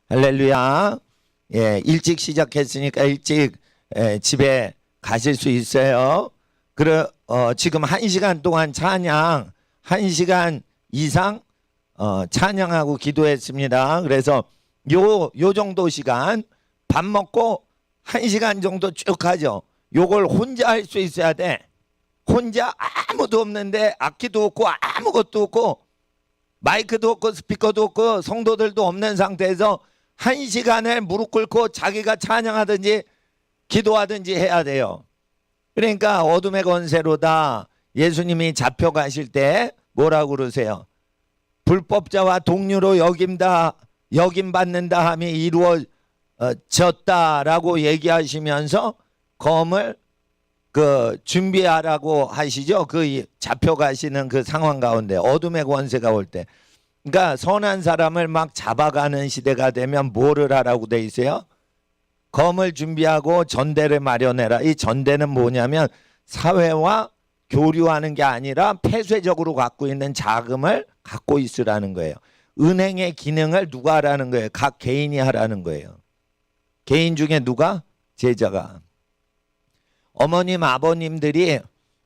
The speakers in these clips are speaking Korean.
할렐루야. 예, 일찍 시작했으니까 일찍 집에 가실 수 있어요. 지금 1시간 동안 찬양 1시간 이상 찬양하고 기도했습니다. 그래서 요 정도 시간 밥 먹고 1시간 정도 쭉 하죠. 요걸 혼자 할 수 있어야 돼. 혼자 아무도 없는데 악기도 없고 아무것도 없고 마이크도 없고 스피커도 없고 성도들도 없는 상태에서 1시간을 무릎 꿇고 자기가 찬양하든지 기도하든지 해야 돼요. 그러니까 어둠의 권세로다. 예수님이 잡혀가실 때 뭐라고 그러세요? 불법자와 동류로 여김받는다 함이 이루어졌다라고 얘기하시면서 검을 준비하라고 하시죠. 잡혀가시는 그 상황 가운데 어둠의 권세가 올 때. 그러니까 선한 사람을 막 잡아가는 시대가 되면 뭐를 하라고 돼 있어요? 검을 준비하고 전대를 마련해라. 이 전대는 뭐냐면 사회와 교류하는 게 아니라 폐쇄적으로 갖고 있는 자금을 갖고 있으라는 거예요. 은행의 기능을 누가 하라는 거예요? 각 개인이 하라는 거예요. 개인 중에 누가? 제자가. 어머님 아버님들이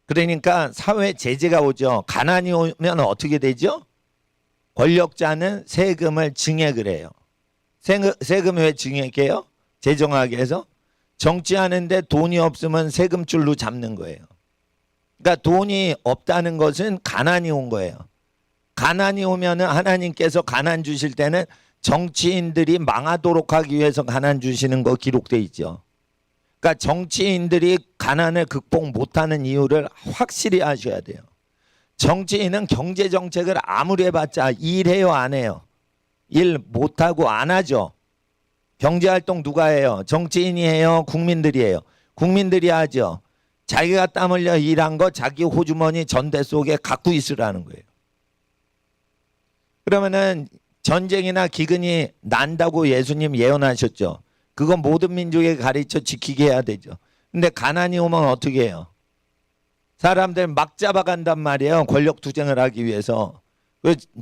그러니까 사회 제재가 오죠. 가난이 오면 어떻게 되죠? 권력자는 세금을 증액을 해요. 세금 왜 증액해요? 재정하게 해서 정치하는데 돈이 없으면 세금줄로 잡는 거예요. 그러니까 돈이 없다는 것은 가난이 온 거예요. 가난이 오면은 하나님께서 가난 주실 때는 정치인들이 망하도록 하기 위해서 가난 주시는 거 기록돼 있죠. 그러니까 정치인들이 가난을 극복 못하는 이유를 확실히 아셔야 돼요. 정치인은 경제정책을 아무리 해봤자 일해요 안 해요? 일 못하고 안 하죠. 경제활동 누가 해요? 정치인이 해요? 국민들이 해요? 국민들이 하죠. 자기가 땀 흘려 일한 거 자기 호주머니 전대 속에 갖고 있으라는 거예요. 그러면은 전쟁이나 기근이 난다고 예수님 예언하셨죠. 그건 모든 민족에 가르쳐 지키게 해야 되죠. 근데 가난이 오면 어떻게 해요? 사람들 막 잡아간단 말이에요. 권력 투쟁을 하기 위해서.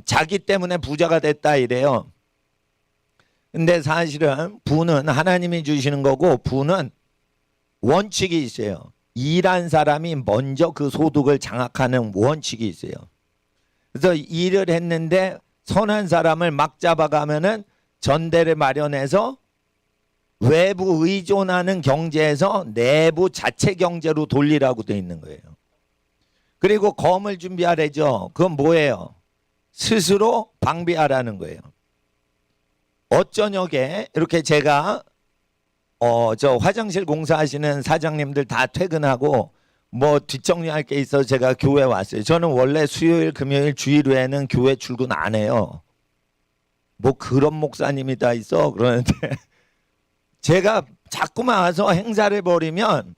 자기 때문에 부자가 됐다 이래요. 근데 사실은 부는 하나님이 주시는 거고 부는 원칙이 있어요. 일한 사람이 먼저 그 소득을 장악하는 원칙이 있어요. 그래서 일을 했는데 선한 사람을 막 잡아가면은 전대를 마련해서 외부 의존하는 경제에서 내부 자체 경제로 돌리라고 돼 있는 거예요. 그리고 검을 준비하래죠. 그건 뭐예요? 스스로 방비하라는 거예요. 어쩌녁에 이렇게 제가 저 화장실 공사하시는 사장님들 다 퇴근하고 뭐 뒷정리할 게 있어서 제가 교회 왔어요. 저는 원래 수요일 금요일 주일 외에는 교회 출근 안 해요. 뭐 그런 목사님이 다 있어 그러는데 제가 자꾸만 와서 행사를 벌이면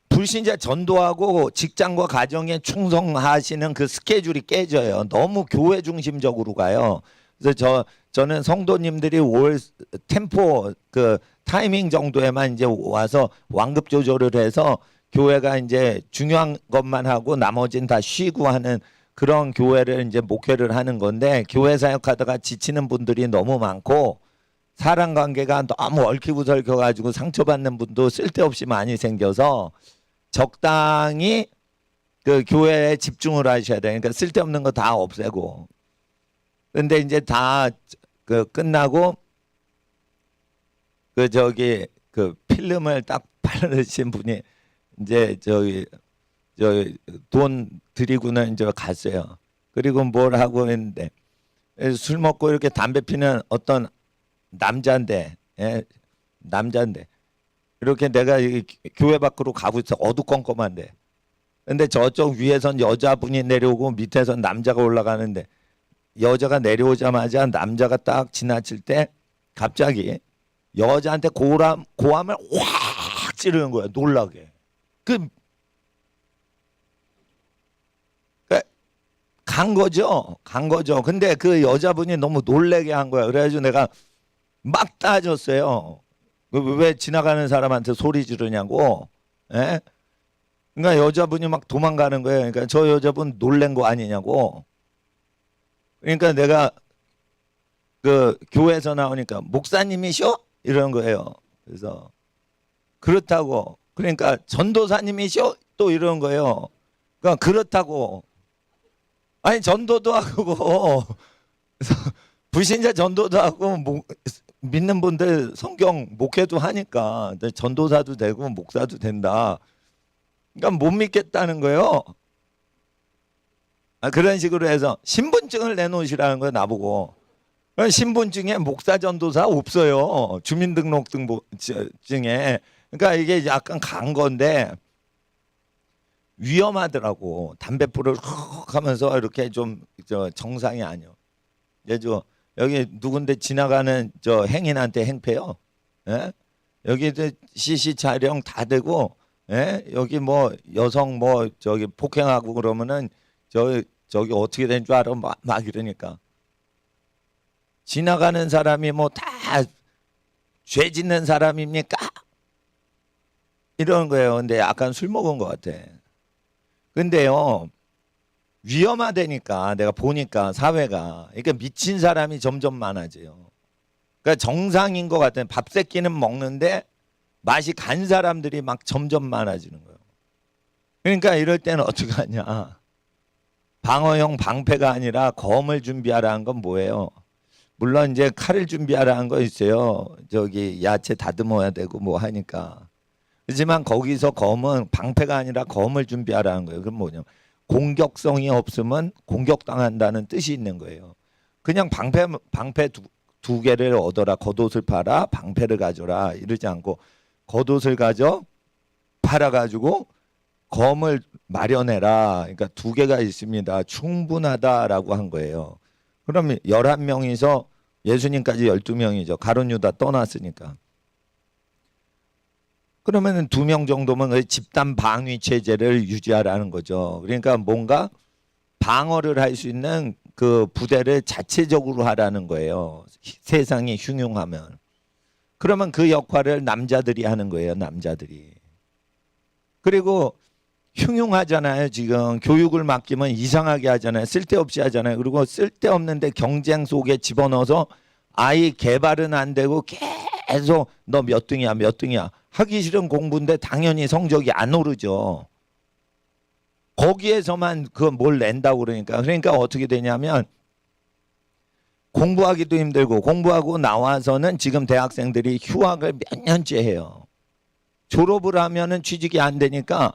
불신자 전도하고 직장과 가정에 충성하시는 그 스케줄이 깨져요. 너무 교회 중심적으로 가요. 그래서 저는 성도님들이 올 템포 타이밍 정도에만 이제 와서 완급 조절을 해서 교회가 이제 중요한 것만 하고 나머지는 다 쉬고 하는 그런 교회를 이제 목회를 하는 건데 교회 사역하다가 지치는 분들이 너무 많고 사람 관계가 너무 얽히고설켜 가지고 상처받는 분도 쓸데없이 많이 생겨서 적당히 교회에 집중을 하셔야 돼요. 그러니까 쓸데없는 거 다 없애고. 근데 이제 다 끝나고 필름을 딱 바르신 분이 이제 돈 드리고는 이제 갔어요. 그리고 뭘 하고 했는데 술 먹고 이렇게 담배 피는 어떤 남자인데 이렇게 내가 교회 밖으로 가고 있어. 어두컴컴한데. 근데 저쪽 위에선 여자분이 내려오고 밑에선 남자가 올라가는데 여자가 내려오자마자 남자가 딱 지나칠 때 갑자기 여자한테 고함을 확 찌르는 거야. 놀라게. 간 거죠. 근데 그 여자분이 너무 놀래게 한 거야. 그래가지고 내가 막 따졌어요. 왜 지나가는 사람한테 소리 지르냐고. 예? 그러니까 여자분이 막 도망가는 거예요. 그러니까 저 여자분 놀란 거 아니냐고. 그러니까 내가 그 교회에서 나오니까 목사님이셔? 이런 거예요. 그래서 그렇다고. 그러니까 전도사님이셔? 또 이런 거예요. 그러니까 그렇다고. 아니 전도도 하고 그래서 불신자 전도도 하고 믿는 분들 성경 목회도 하니까 전도사도 되고 목사도 된다. 그러니까 못 믿겠다는 거예요. 그런 식으로 해서 신분증을 내놓으시라는 거예요, 나보고. 신분증에 목사 전도사 없어요. 주민등록증에. 그러니까 이게 약간 간 건데 위험하더라고. 담배 불을 훅 하면서 이렇게 좀 정상이 아니요. 예죠. 여기 누군데 지나가는 저 행인한테 행패요. 예? 여기 CC 촬영 다 되고, 예? 여기 뭐 여성 뭐 저기 폭행하고 그러면은 저기 어떻게 된 줄 알아? 막 이러니까. 지나가는 사람이 뭐 다 죄 짓는 사람입니까? 이런 거예요. 근데 약간 술 먹은 것 같아. 근데요, 위험하다니까 내가 보니까 사회가. 그러니까 미친 사람이 점점 많아져요. 그러니까 정상인 것 같아. 밥 새끼는 먹는데 맛이 간 사람들이 막 점점 많아지는 거예요. 그러니까 이럴 때는 어떻게 하냐. 방어용 방패가 아니라 검을 준비하라는 건 뭐예요? 물론 이제 칼을 준비하라는 거 있어요. 저기 야채 다듬어야 되고 뭐 하니까. 하지만 거기서 검은 방패가 아니라 검을 준비하라는 거예요. 그럼 뭐냐? 공격성이 없으면 공격당한다는 뜻이 있는 거예요. 그냥 방패 두 개를 얻어라. 겉옷을 팔아 방패를 가져라 이러지 않고 겉옷을 가져 팔아가지고 검을 마련해라. 그러니까 두 개가 있습니다. 충분하다라고 한 거예요. 그러면 11명이서 예수님까지 12명이죠. 가룟 유다 떠났으니까. 그러면 2명 정도면 그 집단 방위 체제를 유지하라는 거죠. 그러니까 뭔가 방어를 할 수 있는 그 부대를 자체적으로 하라는 거예요. 세상이 흉흉하면. 그러면 그 역할을 남자들이 하는 거예요. 남자들이. 그리고 흉흉하잖아요. 지금 교육을 맡기면 이상하게 하잖아요. 쓸데없이 하잖아요. 그리고 쓸데없는데 경쟁 속에 집어넣어서 아이 개발은 안 되고 계속 너 몇 등이야 몇 등이야 하기 싫은 공부인데 당연히 성적이 안 오르죠. 거기에서만 그 뭘 낸다고 그러니까 어떻게 되냐면 공부하기도 힘들고 공부하고 나와서는 지금 대학생들이 휴학을 몇 년째 해요. 졸업을 하면은 취직이 안 되니까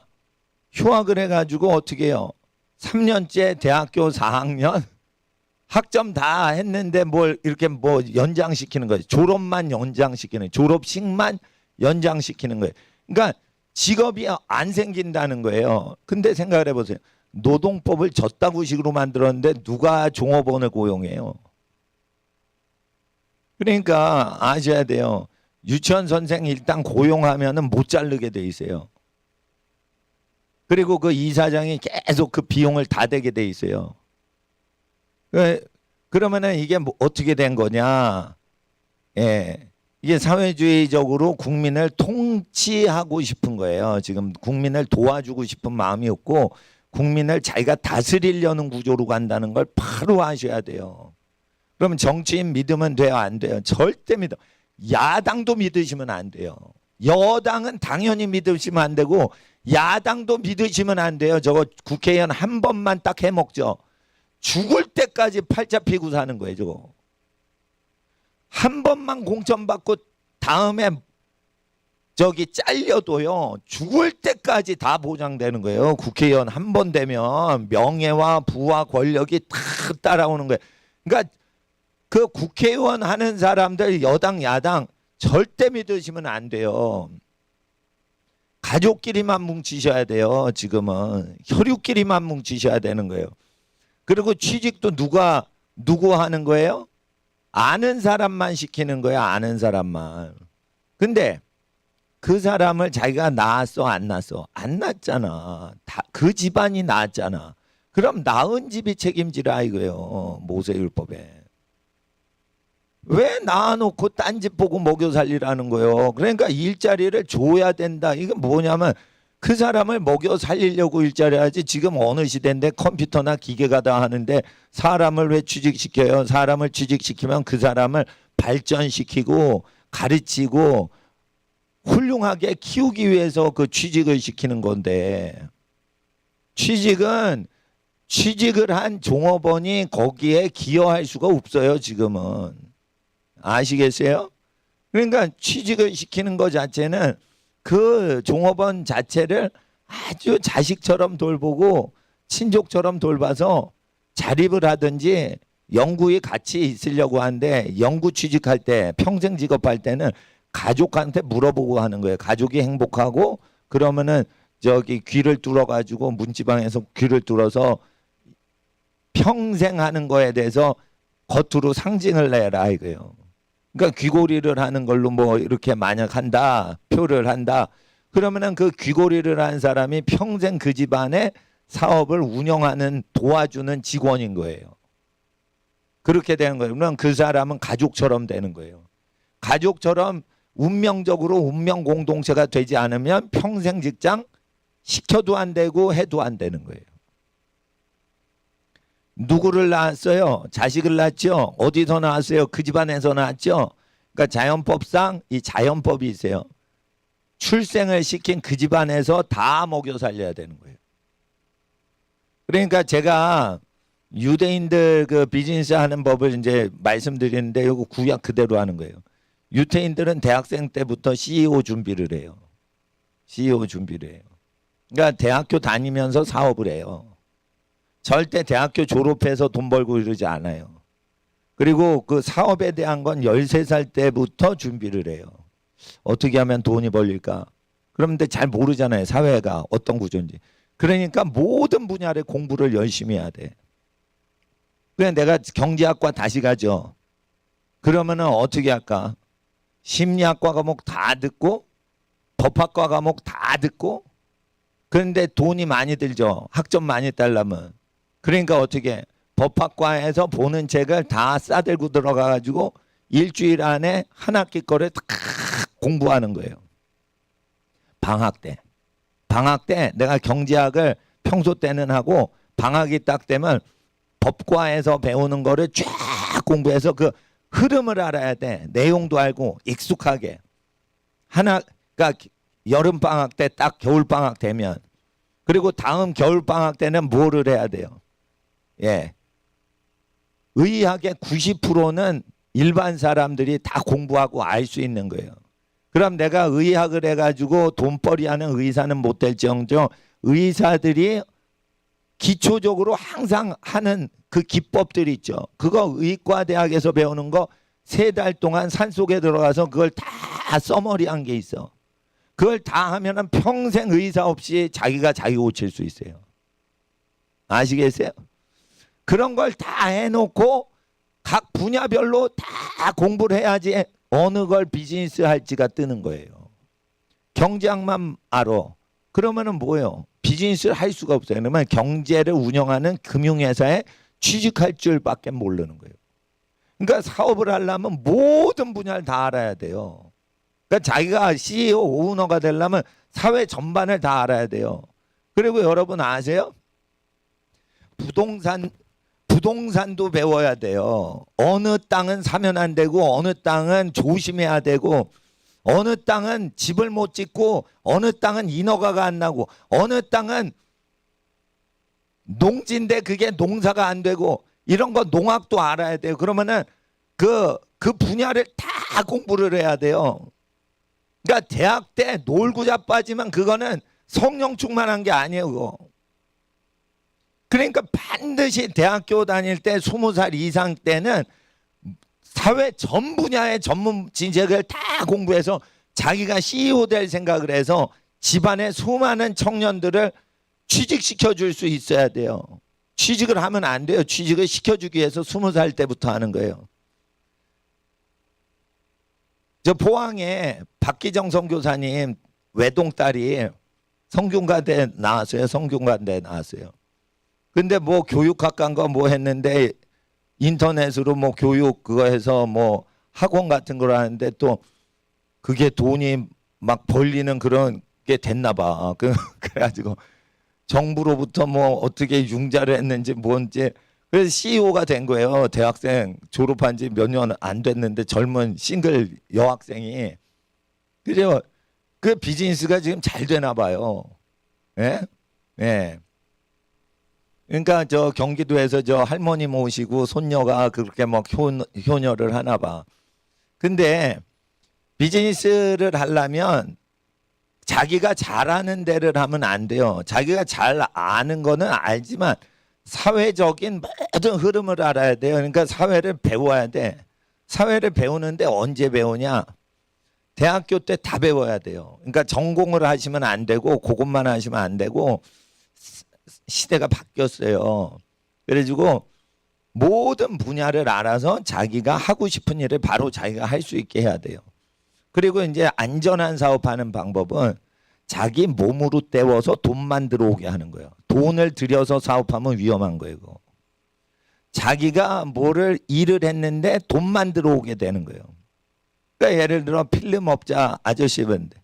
휴학을 해가지고 어떻게 해요? 3년째 대학교 4학년 학점 다 했는데 뭘 이렇게 뭐 연장시키는 거예요. 졸업만 연장시키는, 졸업식만 연장시키는 거예요. 그러니까 직업이 안 생긴다는 거예요. 근데 생각을 해보세요. 노동법을 젖다구식으로 만들었는데 누가 종업원을 고용해요? 그러니까 아셔야 돼요. 유치원 선생 일단 고용하면은 못 자르게 돼 있어요. 그리고 그 이사장이 계속 그 비용을 다 대게 돼 있어요. 그러면은 이게 뭐 어떻게 된 거냐? 예. 이게 사회주의적으로 국민을 통치하고 싶은 거예요. 지금 국민을 도와주고 싶은 마음이 없고 국민을 자기가 다스리려는 구조로 간다는 걸 바로 아셔야 돼요. 그러면 정치인 믿으면 돼요? 안 돼요? 절대 믿어. 야당도 믿으시면 안 돼요. 여당은 당연히 믿으시면 안 되고 야당도 믿으시면 안 돼요. 저거 국회의원 한 번만 딱 해먹죠. 죽을 때까지 팔자 피고 사는 거예요. 저거. 한 번만 공천받고 다음에 저기 잘려도요. 죽을 때까지 다 보장되는 거예요. 국회의원 한 번 되면 명예와 부와 권력이 다 따라오는 거예요. 그러니까 그 국회의원 하는 사람들 여당 야당 절대 믿으시면 안 돼요. 가족끼리만 뭉치셔야 돼요. 지금은 혈육끼리만 뭉치셔야 되는 거예요. 그리고 취직도 누구 하는 거예요? 아는 사람만 시키는 거예요. 아는 사람만. 근데 그 사람을 자기가 낳았어 안 낳았어? 안 낳았잖아. 다 그 집안이 낳았잖아. 그럼 낳은 집이 책임지라 이거예요. 모세율법에. 왜 낳아놓고 딴 집 보고 먹여 살리라는 거예요. 그러니까 일자리를 줘야 된다. 이게 뭐냐면 그 사람을 먹여 살리려고 일자리 하지. 지금 어느 시대인데 컴퓨터나 기계가 다 하는데 사람을 왜 취직시켜요? 사람을 취직시키면 그 사람을 발전시키고 가르치고 훌륭하게 키우기 위해서 그 취직을 시키는 건데, 취직을 한 종업원이 거기에 기여할 수가 없어요. 지금은 아시겠어요? 그러니까 취직을 시키는 것 자체는 그 종업원 자체를 아주 자식처럼 돌보고 친족처럼 돌봐서 자립을 하든지 영구히 같이 있으려고 하는데, 영구 취직할 때 평생 직업할 때는 가족한테 물어보고 하는 거예요. 가족이 행복하고 그러면은 저기 귀를 뚫어 가지고 문지방에서 귀를 뚫어서 평생 하는 거에 대해서 겉으로 상징을 내라 이거예요. 그러니까 귀고리를 하는 걸로 뭐 이렇게 만약 한다, 표를 한다, 그러면은 그 귀고리를 한 사람이 평생 그 집안의 사업을 운영하는 도와주는 직원인 거예요. 그렇게 되는 거예요. 그러면 그 사람은 가족처럼 되는 거예요. 가족처럼 운명적으로 운명 공동체가 되지 않으면 평생 직장 시켜도 안 되고 해도 안 되는 거예요. 누구를 낳았어요? 자식을 낳았죠. 어디서 낳았어요? 그 집안에서 낳았죠. 그러니까 자연법상 이 자연법이 있어요. 출생을 시킨 그 집안에서 다 먹여 살려야 되는 거예요. 그러니까 제가 유대인들 그 비즈니스 하는 법을 이제 말씀드리는데 이거 구약 그대로 하는 거예요. 유대인들은 대학생 때부터 CEO 준비를 해요. CEO 준비를 해요. 그러니까 대학교 다니면서 사업을 해요. 절대 대학교 졸업해서 돈 벌고 이러지 않아요. 그리고 그 사업에 대한 건 13살 때부터 준비를 해요. 어떻게 하면 돈이 벌릴까? 그런데 잘 모르잖아요. 사회가 어떤 구조인지. 그러니까 모든 분야의 공부를 열심히 해야 돼. 그래 내가 경제학과 다시 가죠. 그러면은 어떻게 할까? 심리학과 과목 다 듣고 법학과 과목 다 듣고, 그런데 돈이 많이 들죠. 학점 많이 따려면. 그러니까 어떻게 법학과에서 보는 책을 다 싸들고 들어가가지고 일주일 안에 한 학기 거를 다 공부하는 거예요. 방학 때 내가 경제학을 평소 때는 하고 방학이 딱 되면 법과에서 배우는 거를 쫙 공부해서 그 흐름을 알아야 돼. 내용도 알고 익숙하게. 그러니까 여름 방학 때 딱 겨울 방학 되면, 그리고 다음 겨울 방학 때는 뭐를 해야 돼요? 예. 의학의 90%는 일반 사람들이 다 공부하고 알 수 있는 거예요. 그럼 내가 의학을 해가지고 돈벌이하는 의사는 못 될지언정 의사들이 기초적으로 항상 하는 그 기법들이 있죠. 그거 의과대학에서 배우는 거 3달 동안 산속에 들어가서 그걸 다 써머리한 게 있어. 그걸 다 하면은 평생 의사 없이 자기가 자기 고칠 수 있어요. 아시겠어요? 그런 걸 다 해놓고 각 분야별로 다 공부를 해야지 어느 걸 비즈니스 할지가 뜨는 거예요. 경제학만 알아. 그러면은 뭐예요? 비즈니스를 할 수가 없어요. 그러면 경제를 운영하는 금융회사에 취직할 줄밖에 모르는 거예요. 그러니까 사업을 하려면 모든 분야를 다 알아야 돼요. 그러니까 자기가 CEO, 오너가 되려면 사회 전반을 다 알아야 돼요. 그리고 여러분 아세요? 부동산도 배워야 돼요. 어느 땅은 사면 안 되고 어느 땅은 조심해야 되고 어느 땅은 집을 못 짓고 어느 땅은 인허가가 안 나고 어느 땅은 농지인데 그게 농사가 안 되고 이런 거 농학도 알아야 돼요. 그러면은 그 분야를 다 공부를 해야 돼요. 그러니까 대학 때 놀고 자빠지면 그거는 성령 충만한 게 아니에요. 그거. 그러니까 반드시 대학교 다닐 때 20살 이상 때는 사회 전 분야의 전문 지식을 다 공부해서 자기가 CEO 될 생각을 해서 집안의 수많은 청년들을 취직시켜 줄 수 있어야 돼요. 취직을 하면 안 돼요. 취직을 시켜주기 위해서 20살 때부터 하는 거예요. 저 포항에 박기정 선교사님 외동딸이 성균관대 나왔어요. 성균관대 나왔어요. 근데 뭐 교육학과인가 뭐 했는데 인터넷으로 뭐 교육 그거 해서 뭐 학원 같은 걸 하는데 또 그게 돈이 막 벌리는 그런 게 됐나 봐. 그래가지고 정부로부터 뭐 어떻게 융자를 했는지 뭔지 그래서 CEO가 된 거예요. 대학생 졸업한 지 몇 년 안 됐는데 젊은 싱글 여학생이. 그죠? 그 비즈니스가 지금 잘 되나 봐요. 예? 예. 그러니까 저 경기도에서 저 할머니 모시고 손녀가 그렇게 막 효녀를 하나 봐. 근데 비즈니스를 하려면 자기가 잘하는 데를 하면 안 돼요. 자기가 잘 아는 거는 알지만 사회적인 모든 흐름을 알아야 돼요. 그러니까 사회를 배워야 돼. 사회를 배우는데 언제 배우냐? 대학교 때 다 배워야 돼요. 그러니까 전공을 하시면 안 되고 그것만 하시면 안 되고 시대가 바뀌었어요. 그래가지고 모든 분야를 알아서 자기가 하고 싶은 일을 바로 자기가 할 수 있게 해야 돼요. 그리고 이제 안전한 사업하는 방법은 자기 몸으로 때워서 돈만 들어오게 하는 거예요. 돈을 들여서 사업하면 위험한 거예요. 그거. 자기가 뭐를 일을 했는데 돈만 들어오게 되는 거예요. 그러니까 예를 들어 필름업자 아저씨인데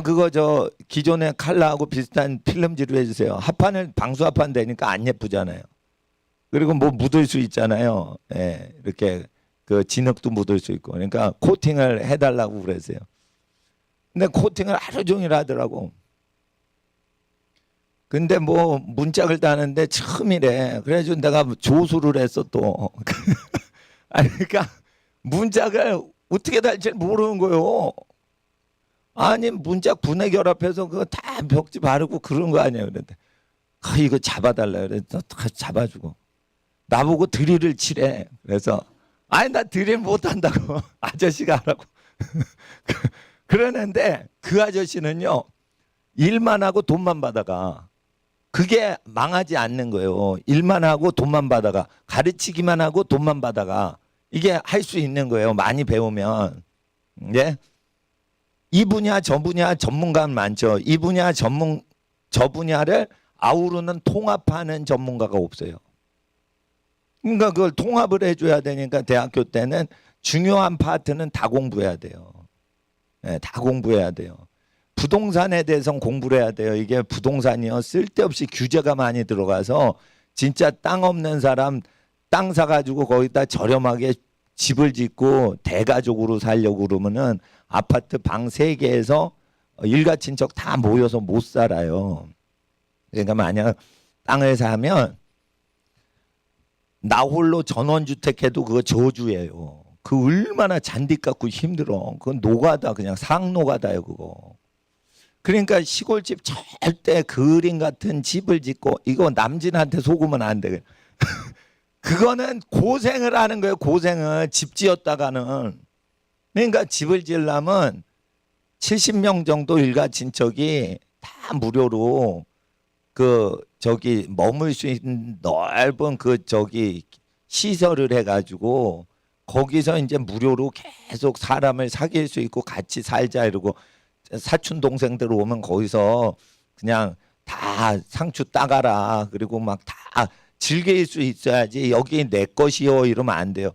그거 저 기존의 칼라하고 비슷한 필름지로 해주세요. 합판을 방수합판 되니까 안 예쁘잖아요. 그리고 뭐 묻을 수 있잖아요. 예, 이렇게 그 진흙도 묻을 수 있고. 그러니까 코팅을 해달라고 그랬어요. 근데 코팅을 하루 종일 하더라고. 근데 뭐 문짝을 따는데 처음이래. 그래가지고 내가 조수를 했어 또. 아니 그러니까 문짝을 어떻게 달지 모르는 거예요. 아니 문짝 분해 결합해서 그거 다 벽지 바르고 그런 거 아니에요. 그런데 이거 잡아달라 그래서 잡아주고 나보고 드릴을 치래. 그래서 아니 나 드릴 못한다고 아저씨가 하라고. 그러는데 그 아저씨는요 일만 하고 돈만 받아가. 그게 망하지 않는 거예요. 일만 하고 돈만 받아가. 가르치기만 하고 돈만 받아가. 이게 할 수 있는 거예요. 많이 배우면. 예? 이 분야 저 분야 전문가는 많죠. 이 분야 저 분야를 아우르는 통합하는 전문가가 없어요. 그러니까 그걸 통합을 해줘야 되니까 대학교 때는 중요한 파트는 다 공부해야 돼요. 네, 다 공부해야 돼요. 부동산에 대해서는 공부를 해야 돼요. 이게 부동산이요 쓸데없이 규제가 많이 들어가서 진짜 땅 없는 사람 땅 사가지고 거기다 저렴하게 집을 짓고 대가족으로 살려고 그러면은 아파트 방 3개에서 일가 친척 다 모여서 못 살아요. 그러니까 만약 땅을 사면 나 홀로 전원주택 해도 그거 저주예요. 그 얼마나 잔디 깎고 힘들어. 그건 노가다 그냥 상노가다요 그거. 그러니까 시골집 절대 그림 같은 집을 짓고 이거 남진한테 속으면 안 돼. 그거는 고생을 하는 거예요. 고생을 집 지었다가는. 그러니까 집을 지으려면 70명 정도 일가 친척이 다 무료로 그 저기 머물 수 있는 넓은 그 저기 시설을 해가지고 거기서 이제 무료로 계속 사람을 사귈 수 있고 같이 살자 이러고 사촌 동생들 오면 거기서 그냥 다 상추 따가라 그리고 막 다 즐길 수 있어야지 여기 내 것이요 이러면 안 돼요.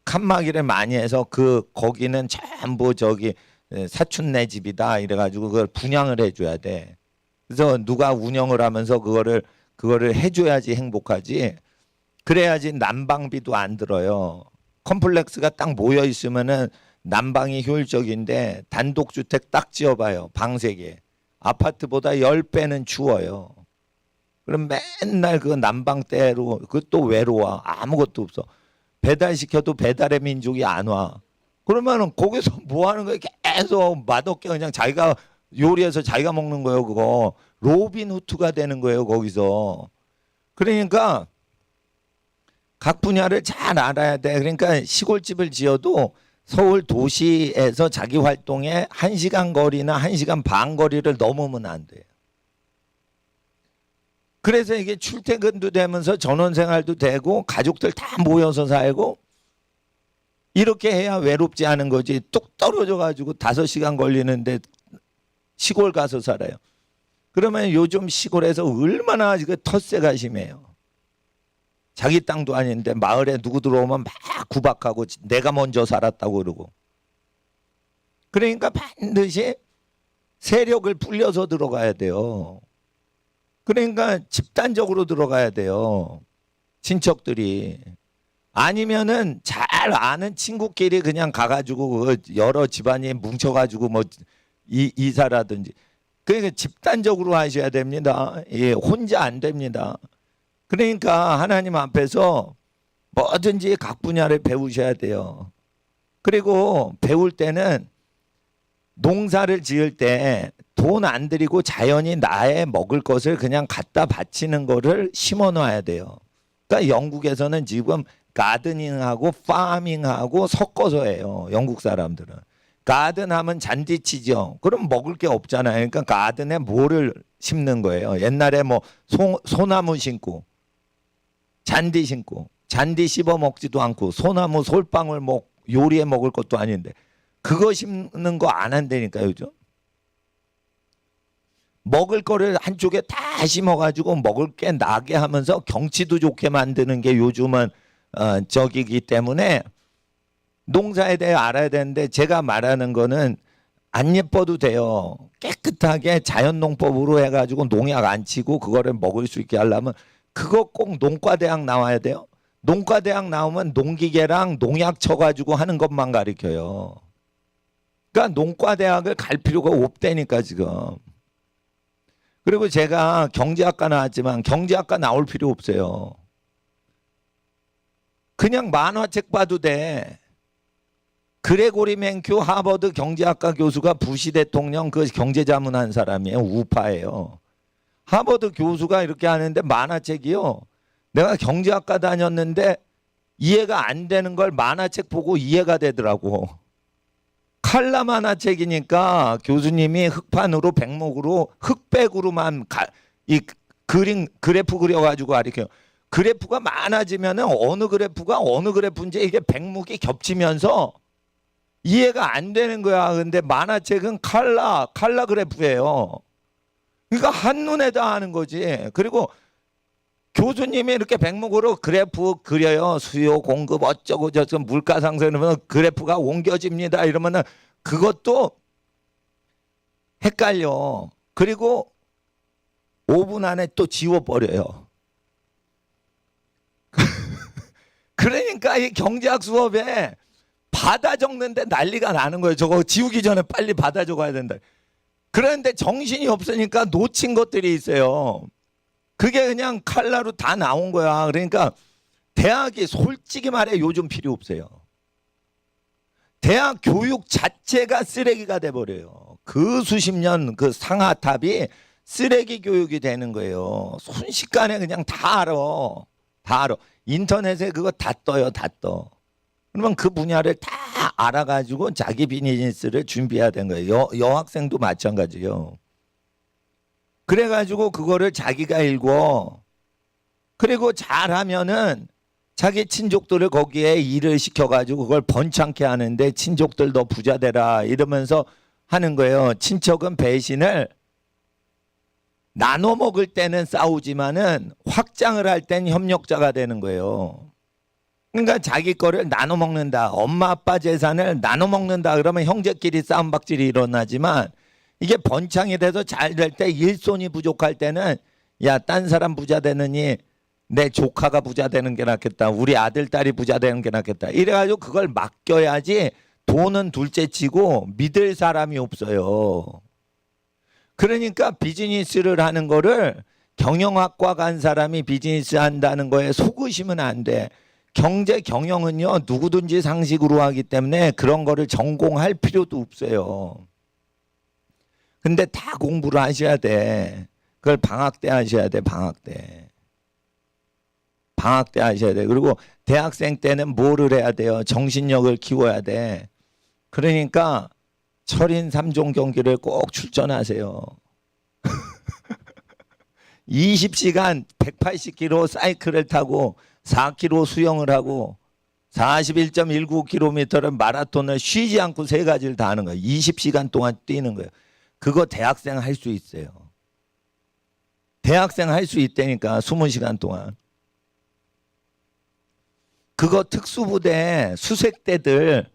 칸막이를 많이 해서 그 거기는 전부 저기 사촌네 집이다 이래가지고 그걸 분양을 해줘야 돼. 그래서 누가 운영을 하면서 그거를 해줘야지 행복하지. 그래야지 난방비도 안 들어요. 컴플렉스가 딱 모여 있으면은 난방이 효율적인데 단독주택 딱 지어봐요. 방 3개. 아파트보다 10배는 추워요. 그럼 맨날 그 난방대로 그것도 외로워. 아무것도 없어. 배달시켜도 배달의 민족이 안 와. 그러면은 거기서 뭐 하는 거예요? 계속 맛없게 그냥 자기가 요리해서 자기가 먹는 거예요. 그거 로빈 후드가 되는 거예요. 거기서. 그러니까 각 분야를 잘 알아야 돼. 그러니까 시골집을 지어도 서울 도시에서 자기 활동에 1시간 거리나 1시간 반 거리를 넘으면 안 돼요. 그래서 이게 출퇴근도 되면서 전원생활도 되고 가족들 다 모여서 살고 이렇게 해야 외롭지 않은 거지. 뚝 떨어져 가지고 5시간 걸리는데 시골 가서 살아요. 그러면 요즘 시골에서 얼마나 그 텃세가 심해요. 자기 땅도 아닌데 마을에 누구 들어오면 막 구박하고 내가 먼저 살았다고 그러고. 그러니까 반드시 세력을 불려서 들어가야 돼요. 그러니까 집단적으로 들어가야 돼요. 친척들이. 아니면은 잘 아는 친구끼리 그냥 가가지고 그 여러 집안이 뭉쳐가지고 뭐 이사라든지. 그러니까 집단적으로 하셔야 됩니다. 예, 혼자 안 됩니다. 그러니까 하나님 앞에서 뭐든지 각 분야를 배우셔야 돼요. 그리고 배울 때는 농사를 지을 때 돈 안 들이고 자연이 나의 먹을 것을 그냥 갖다 바치는 거를 심어 놔야 돼요. 그러니까 영국에서는 지금 가드닝하고 파밍하고 섞어서 해요. 영국 사람들은. 가든하면 잔디치죠. 그럼 먹을 게 없잖아요. 그러니까 가든에 뭐를 심는 거예요. 옛날에 뭐 소나무 심고 잔디 심고 잔디 씹어 먹지도 않고 소나무 솔방울 뭐 요리해 먹을 것도 아닌데 그거 심는 거 안 한다니까 요즘. 먹을 거를 한쪽에 다 심어가지고 먹을 게 나게 하면서 경치도 좋게 만드는 게 요즘은 저기기 때문에 농사에 대해 알아야 되는데 제가 말하는 거는 안 예뻐도 돼요. 깨끗하게 자연농법으로 해가지고 농약 안 치고 그거를 먹을 수 있게 하려면 그거 꼭 농과대학 나와야 돼요. 농과대학 나오면 농기계랑 농약 쳐가지고 하는 것만 가르쳐요. 그러니까 농과대학을 갈 필요가 없다니까 지금. 그리고 제가 경제학과 나왔지만 경제학과 나올 필요 없어요. 그냥 만화책 봐도 돼. 그레고리 맨큐 하버드 경제학과 교수가 부시 대통령 그 경제자문한 사람이에요. 우파예요. 하버드 교수가 이렇게 하는데 만화책이요. 내가 경제학과 다녔는데 이해가 안 되는 걸 만화책 보고 이해가 되더라고. 칼라 만화책이니까 교수님이 흑판으로 백목으로 흑백으로만 이 그래프 그려가지고 가르쳐요. 그래프가 많아지면 어느 그래프가 어느 그래프인지 이게 백목이 겹치면서 이해가 안 되는 거야. 근데 만화책은 칼라 그래프예요. 그러니까 한눈에 다 하는 거지. 그리고 교수님이 이렇게 백목으로 그래프 그려요. 수요 공급 어쩌고 저쩌고 물가 상승이면 그래프가 옮겨집니다. 이러면은 그것도 헷갈려. 그리고 5분 안에 또 지워버려요. 그러니까 이 경제학 수업에 받아 적는데 난리가 나는 거예요. 저거 지우기 전에 빨리 받아 적어야 된다. 그런데 정신이 없으니까 놓친 것들이 있어요. 그게 그냥 칼라로 다 나온 거야. 그러니까 대학이 솔직히 말해 요즘 필요 없어요. 대학 교육 자체가 쓰레기가 돼버려요. 그 수십 년 그 상하탑이 쓰레기 교육이 되는 거예요. 순식간에 그냥 다 알아. 다 알아. 인터넷에 그거 다 떠요. 다 떠. 그러면 그 분야를 다 알아가지고 자기 비즈니스를 준비해야 되는 거예요. 여학생도 마찬가지요. 그래가지고 그거를 자기가 읽고 그리고 잘하면은 자기 친족들을 거기에 일을 시켜가지고 그걸 번창케 하는데 친족들 더 부자 되라 이러면서 하는 거예요. 친척은 배신을 나눠 먹을 때는 싸우지만은 확장을 할 땐 협력자가 되는 거예요. 그러니까 자기 거를 나눠 먹는다. 엄마 아빠 재산을 나눠 먹는다. 그러면 형제끼리 싸움박질이 일어나지만 이게 번창이 돼서 잘 될 때 일손이 부족할 때는 야, 딴 사람 부자 되느니 내 조카가 부자 되는 게 낫겠다. 우리 아들 딸이 부자 되는 게 낫겠다. 이래가지고 그걸 맡겨야지 돈은 둘째치고 믿을 사람이 없어요. 그러니까 비즈니스를 하는 거를 경영학과 간 사람이 비즈니스 한다는 거에 속으시면 안 돼. 경제 경영은요 누구든지 상식으로 하기 때문에 그런 거를 전공할 필요도 없어요. 근데 다 공부를 하셔야 돼. 그걸 방학 때 하셔야 돼. 방학 때. 방학 때 하셔야 돼. 그리고 대학생 때는 뭐를 해야 돼요? 정신력을 키워야 돼. 그러니까 철인 3종 경기를 꼭 출전하세요. 20시간 180km 사이클을 타고 4km 수영을 하고 41.19km를 마라톤을 쉬지 않고 세 가지를 다 하는 거예요. 20시간 동안 뛰는 거예요. 그거 대학생 할 수 있어요. 대학생 할 수 있다니까 20시간 동안. 그거 특수부대 수색대들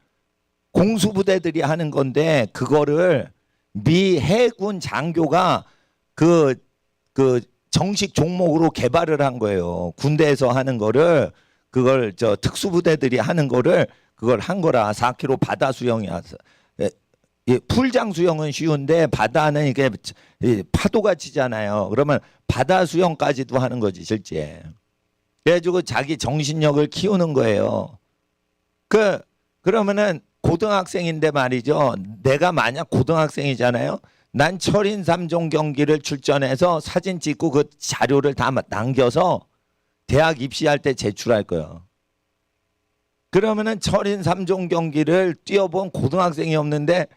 공수부대들이 하는 건데 그거를 미 해군 장교가 그 정식 종목으로 개발을 한 거예요. 군대에서 하는 거를 그걸 저 특수부대들이 하는 거를 그걸 한 거라. 4km 바다 수영이야. 풀장 수영은 쉬운데 바다는 이게 파도가 치잖아요. 그러면 바다 수영까지도 하는 거지 실제. 그래가지고 자기 정신력을 키우는 거예요. 그러면은 고등학생인데 말이죠. 내가 만약 고등학생이잖아요. 난 철인 3종 경기를 출전해서 사진 찍고 그 자료를 다 남겨서 대학 입시할 때 제출할 거예요. 그러면은 철인 3종 경기를 뛰어본 고등학생이 없는데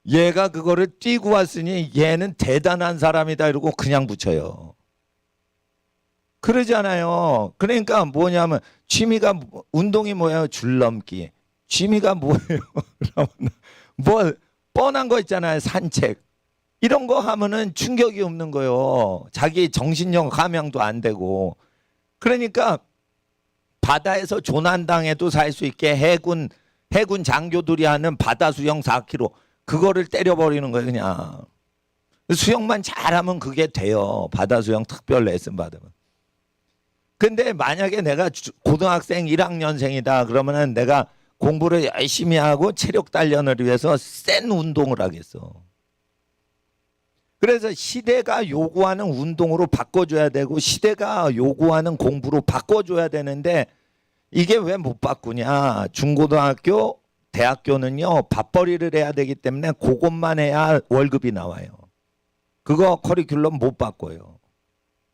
얘가 그거를 뛰고 왔으니 얘는 대단한 사람이다 이러고 그냥 붙여요. 그러잖아요. 그러니까 뭐냐면 취미가 운동이 뭐예요? 줄넘기. 취미가 뭐예요? 뭐 뻔한 거 있잖아요. 산책. 이런 거 하면은 충격이 없는 거예요. 자기 정신력 함양도 안 되고. 그러니까 바다에서 조난당해도 살 수 있게 해군 장교들이 하는 바다 수영 4km 그거를 때려버리는 거예요. 그냥. 수영만 잘하면 그게 돼요. 바다 수영 특별 레슨 받으면. 근데 만약에 내가 고등학생 1학년생이다 그러면은 내가 공부를 열심히 하고 체력 단련을 위해서 센 운동을 하겠어. 그래서 시대가 요구하는 운동으로 바꿔줘야 되고 시대가 요구하는 공부로 바꿔줘야 되는데 이게 왜 못 바꾸냐. 중고등학교 대학교는요 밥벌이를 해야 되기 때문에 그것만 해야 월급이 나와요. 그거 커리큘럼 못 바꿔요.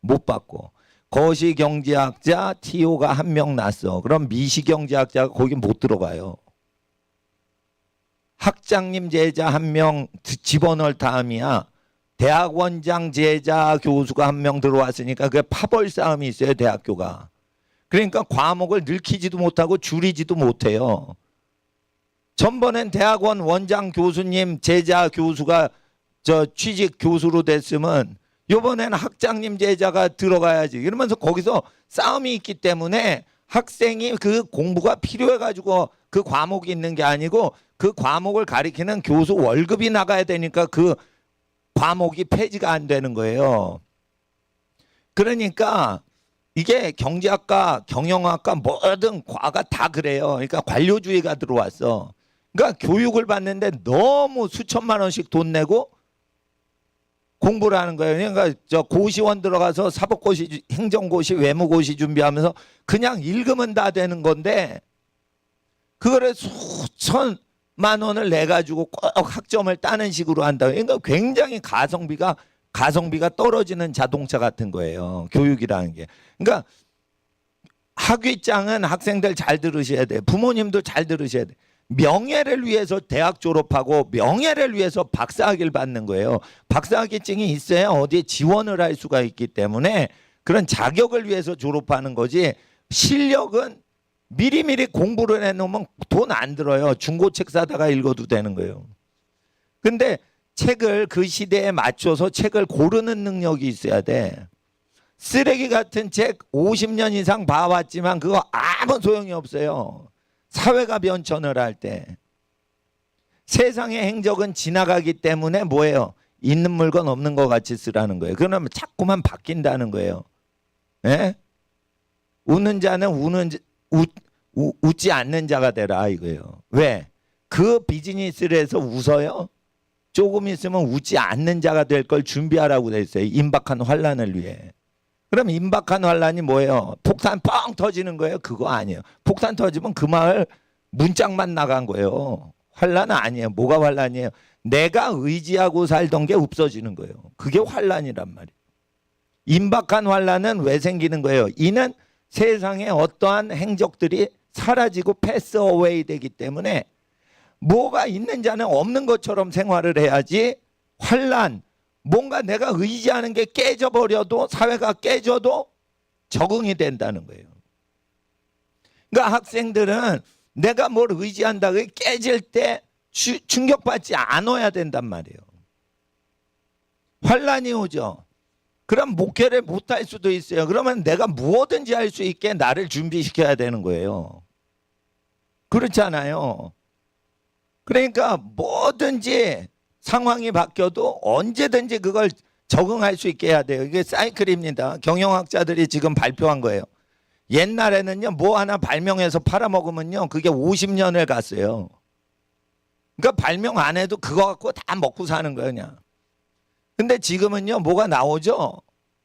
못 바꿔. 거시경제학자 TO가 한 명 났어. 그럼 미시경제학자가 거기 못 들어가요. 학장님 제자 한 명 집어넣을 다음이야. 대학원장 제자 교수가 한 명 들어왔으니까 그게 파벌 싸움이 있어요. 대학교가. 그러니까 과목을 늘리지도 못하고 줄이지도 못해요. 전번엔 대학원 원장 교수님 제자 교수가 저 취직 교수로 됐으면 이번에는 학장님 제자가 들어가야지. 이러면서 거기서 싸움이 있기 때문에 학생이 그 공부가 필요해가지고 그 과목이 있는 게 아니고 그 과목을 가리키는 교수 월급이 나가야 되니까 그 과목이 폐지가 안 되는 거예요. 그러니까 이게 경제학과, 경영학과 모든 과가 다 그래요. 그러니까 관료주의가 들어왔어. 그러니까 교육을 받는데 너무 수천만 원씩 돈 내고 공부를 하는 거예요. 그러니까 저 고시원 들어가서 사법고시, 행정고시, 외무고시 준비하면서 그냥 읽으면 다 되는 건데 그거를 수천만 원을 내 가지고 꼭 학점을 따는 식으로 한다. 그러니까 굉장히 가성비가 떨어지는 자동차 같은 거예요. 교육이라는 게. 그러니까 학위장은 학생들 잘 들으셔야 돼. 부모님도 잘 들으셔야 돼. 명예를 위해서 대학 졸업하고 명예를 위해서 박사학위를 받는 거예요. 박사학위증이 있어야 어디에 지원을 할 수가 있기 때문에 그런 자격을 위해서 졸업하는 거지 실력은 미리미리 공부를 해놓으면 돈 안 들어요. 중고책 사다가 읽어도 되는 거예요. 근데 책을 그 시대에 맞춰서 책을 고르는 능력이 있어야 돼. 쓰레기 같은 책 50년 이상 봐왔지만 그거 아무 소용이 없어요. 사회가 변천을 할 때. 세상의 행적은 지나가기 때문에 뭐예요? 있는 물건 없는 것 같이 쓰라는 거예요. 그러면 자꾸만 바뀐다는 거예요. 예? 웃는 자는 웃지 않는 자가 되라 이거예요. 왜? 그 비즈니스를 해서 웃어요? 조금 있으면 웃지 않는 자가 될 걸 준비하라고 돼 있어요. 임박한 환란을 위해. 그럼 임박한 환란이 뭐예요? 폭탄 뻥 터지는 거예요? 그거 아니에요. 폭탄 터지면 그 마을 문짝만 나간 거예요. 환란은 아니에요. 뭐가 환란이에요? 내가 의지하고 살던 게 없어지는 거예요. 그게 환란이란 말이에요. 임박한 환란은 왜 생기는 거예요? 이는 세상에 어떠한 행적들이 사라지고 패스 어웨이 되기 때문에 뭐가 있는 자는 없는 것처럼 생활을 해야지 환란, 뭔가 내가 의지하는 게 깨져버려도 사회가 깨져도 적응이 된다는 거예요. 그러니까 학생들은 내가 뭘 의지한다 그게 깨질 때 충격받지 않아야 된단 말이에요. 환란이 오죠. 그럼 목회를 못할 수도 있어요. 그러면 내가 무엇든지 할 수 있게 나를 준비시켜야 되는 거예요. 그렇잖아요. 그러니까 뭐든지 상황이 바뀌어도 언제든지 그걸 적응할 수 있게 해야 돼요. 이게 사이클입니다. 경영학자들이 지금 발표한 거예요. 옛날에는요, 뭐 하나 발명해서 팔아먹으면요, 그게 50년을 갔어요. 그러니까 발명 안 해도 그거 갖고 다 먹고 사는 거예요, 그냥. 근데 지금은요, 뭐가 나오죠?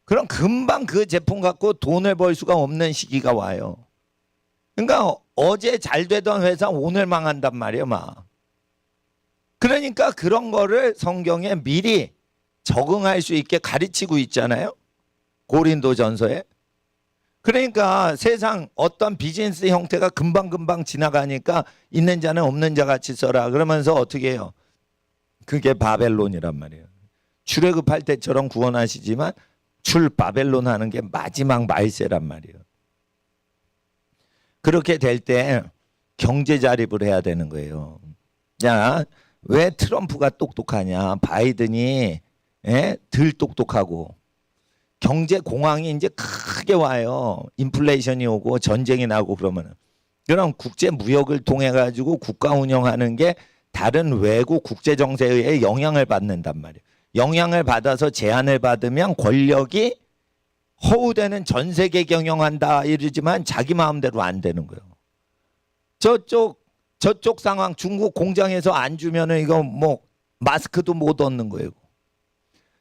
그럼 금방 그 제품 갖고 돈을 벌 수가 없는 시기가 와요. 그러니까 어제 잘 되던 회사 오늘 망한단 말이에요, 막. 그러니까 그런 거를 성경에 미리 적응할 수 있게 가르치고 있잖아요. 고린도전서에. 그러니까 세상 어떤 비즈니스 형태가 금방금방 지나가니까 있는 자는 없는 자 같이 써라. 그러면서 어떻게 해요? 그게 바벨론이란 말이에요. 출애굽할 때처럼 구원하시지만 출 바벨론 하는 게 마지막 말세란 말이에요. 그렇게 될 때 경제 자립을 해야 되는 거예요. 자, 왜 트럼프가 똑똑하냐? 바이든이 덜 똑똑하고 경제 공황이 이제 크게 와요. 인플레이션이 오고 전쟁이 나고 그러면은. 그럼 국제 무역을 통해 가지고 국가 운영하는 게 다른 외국 국제 정세에 의해 영향을 받는단 말이에요. 영향을 받아서 제한을 받으면 권력이 허우대는 전 세계 경영한다 이러지만 자기 마음대로 안 되는 거예요. 저쪽 상황 중국 공장에서 안 주면은 이거 뭐 마스크도 못 얻는 거예요.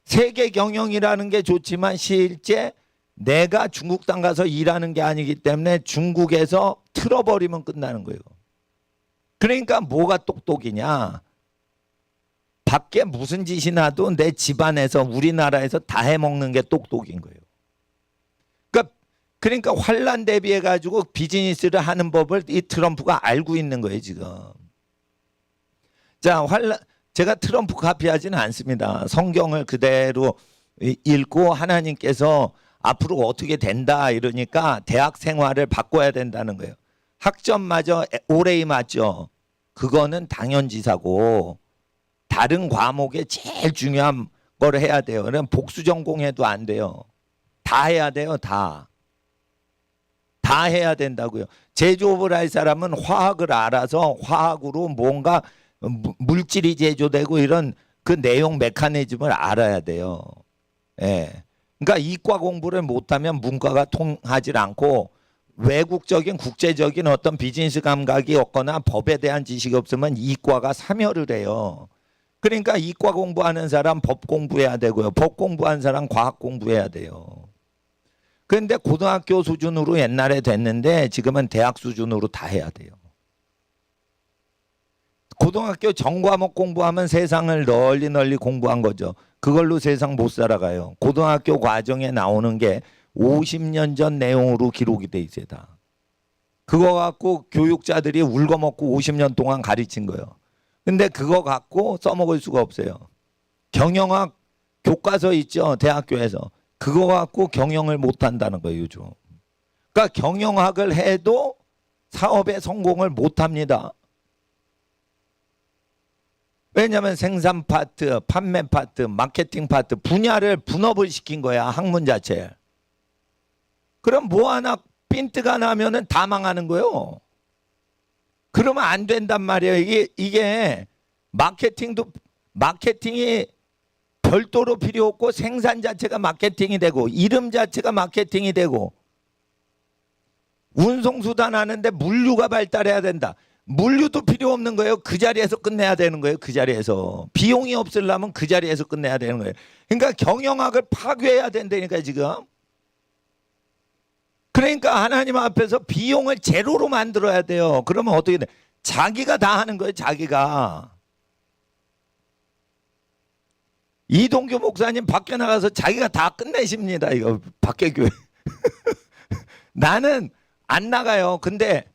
세계 경영이라는 게 좋지만 실제 내가 중국 땅 가서 일하는 게 아니기 때문에 중국에서 틀어버리면 끝나는 거예요. 그러니까 뭐가 똑똑이냐? 밖에 무슨 짓이 나도 내 집안에서 우리나라에서 다 해먹는 게 똑똑인 거예요. 그러니까 환란 대비해 가지고 비즈니스를 하는 법을 이 트럼프가 알고 있는 거예요 지금. 자, 제가 트럼프 카피하지는 않습니다. 성경을 그대로 읽고 하나님께서 앞으로 어떻게 된다 이러니까 대학 생활을 바꿔야 된다는 거예요. 학점마저 올해 맞죠. 그거는 당연지사고 다른 과목에 제일 중요한 걸 해야 돼요. 그럼 복수 전공해도 안 돼요. 다 해야 돼요. 다 해야 된다고요. 제조업을 할 사람은 화학을 알아서 화학으로 뭔가 물질이 제조되고 이런 그 내용 메커니즘을 알아야 돼요. 예. 그러니까 이과 공부를 못하면 문과가 통하지 않고 외국적인 국제적인 어떤 비즈니스 감각이 없거나 법에 대한 지식이 없으면 이과가 사멸을 해요. 그러니까 이과 공부하는 사람 법 공부해야 되고요. 법 공부하는 사람 과학 공부해야 돼요. 그런데 고등학교 수준으로 옛날에 됐는데 지금은 대학 수준으로 다 해야 돼요. 고등학교 전과목 공부하면 세상을 널리 공부한 거죠. 그걸로 세상 못 살아가요. 고등학교 과정에 나오는 게 50년 전 내용으로 기록이 돼 있어요. 다. 그거 갖고 교육자들이 울거먹고 50년 동안 가르친 거예요. 근데 그거 갖고 써먹을 수가 없어요. 경영학 교과서 있죠. 대학교에서. 그거 갖고 경영을 못한다는 거예요. 요즘. 그러니까 경영학을 해도 사업에 성공을 못합니다. 왜냐하면 생산 파트, 판매 파트, 마케팅 파트 분야를 분업을 시킨 거야. 학문 자체. 그럼 뭐 하나 핀트가 나면은 다 망하는 거예요. 그러면 안 된단 말이에요. 이게 마케팅이 별도로 필요 없고 생산 자체가 마케팅이 되고 이름 자체가 마케팅이 되고 운송수단 하는데 물류가 발달해야 된다. 물류도 필요 없는 거예요. 그 자리에서 끝내야 되는 거예요. 그 자리에서. 비용이 없으려면 그 자리에서 끝내야 되는 거예요. 그러니까 경영학을 파괴해야 된다니까 지금. 그러니까 하나님 앞에서 비용을 제로로 만들어야 돼요. 그러면 어떻게 돼? 자기가 다 하는 거예요. 자기가. 이동규 목사님 밖에 나가서 자기가 다 끝내십니다. 이거 밖에 교회. 나는 안 나가요. 근데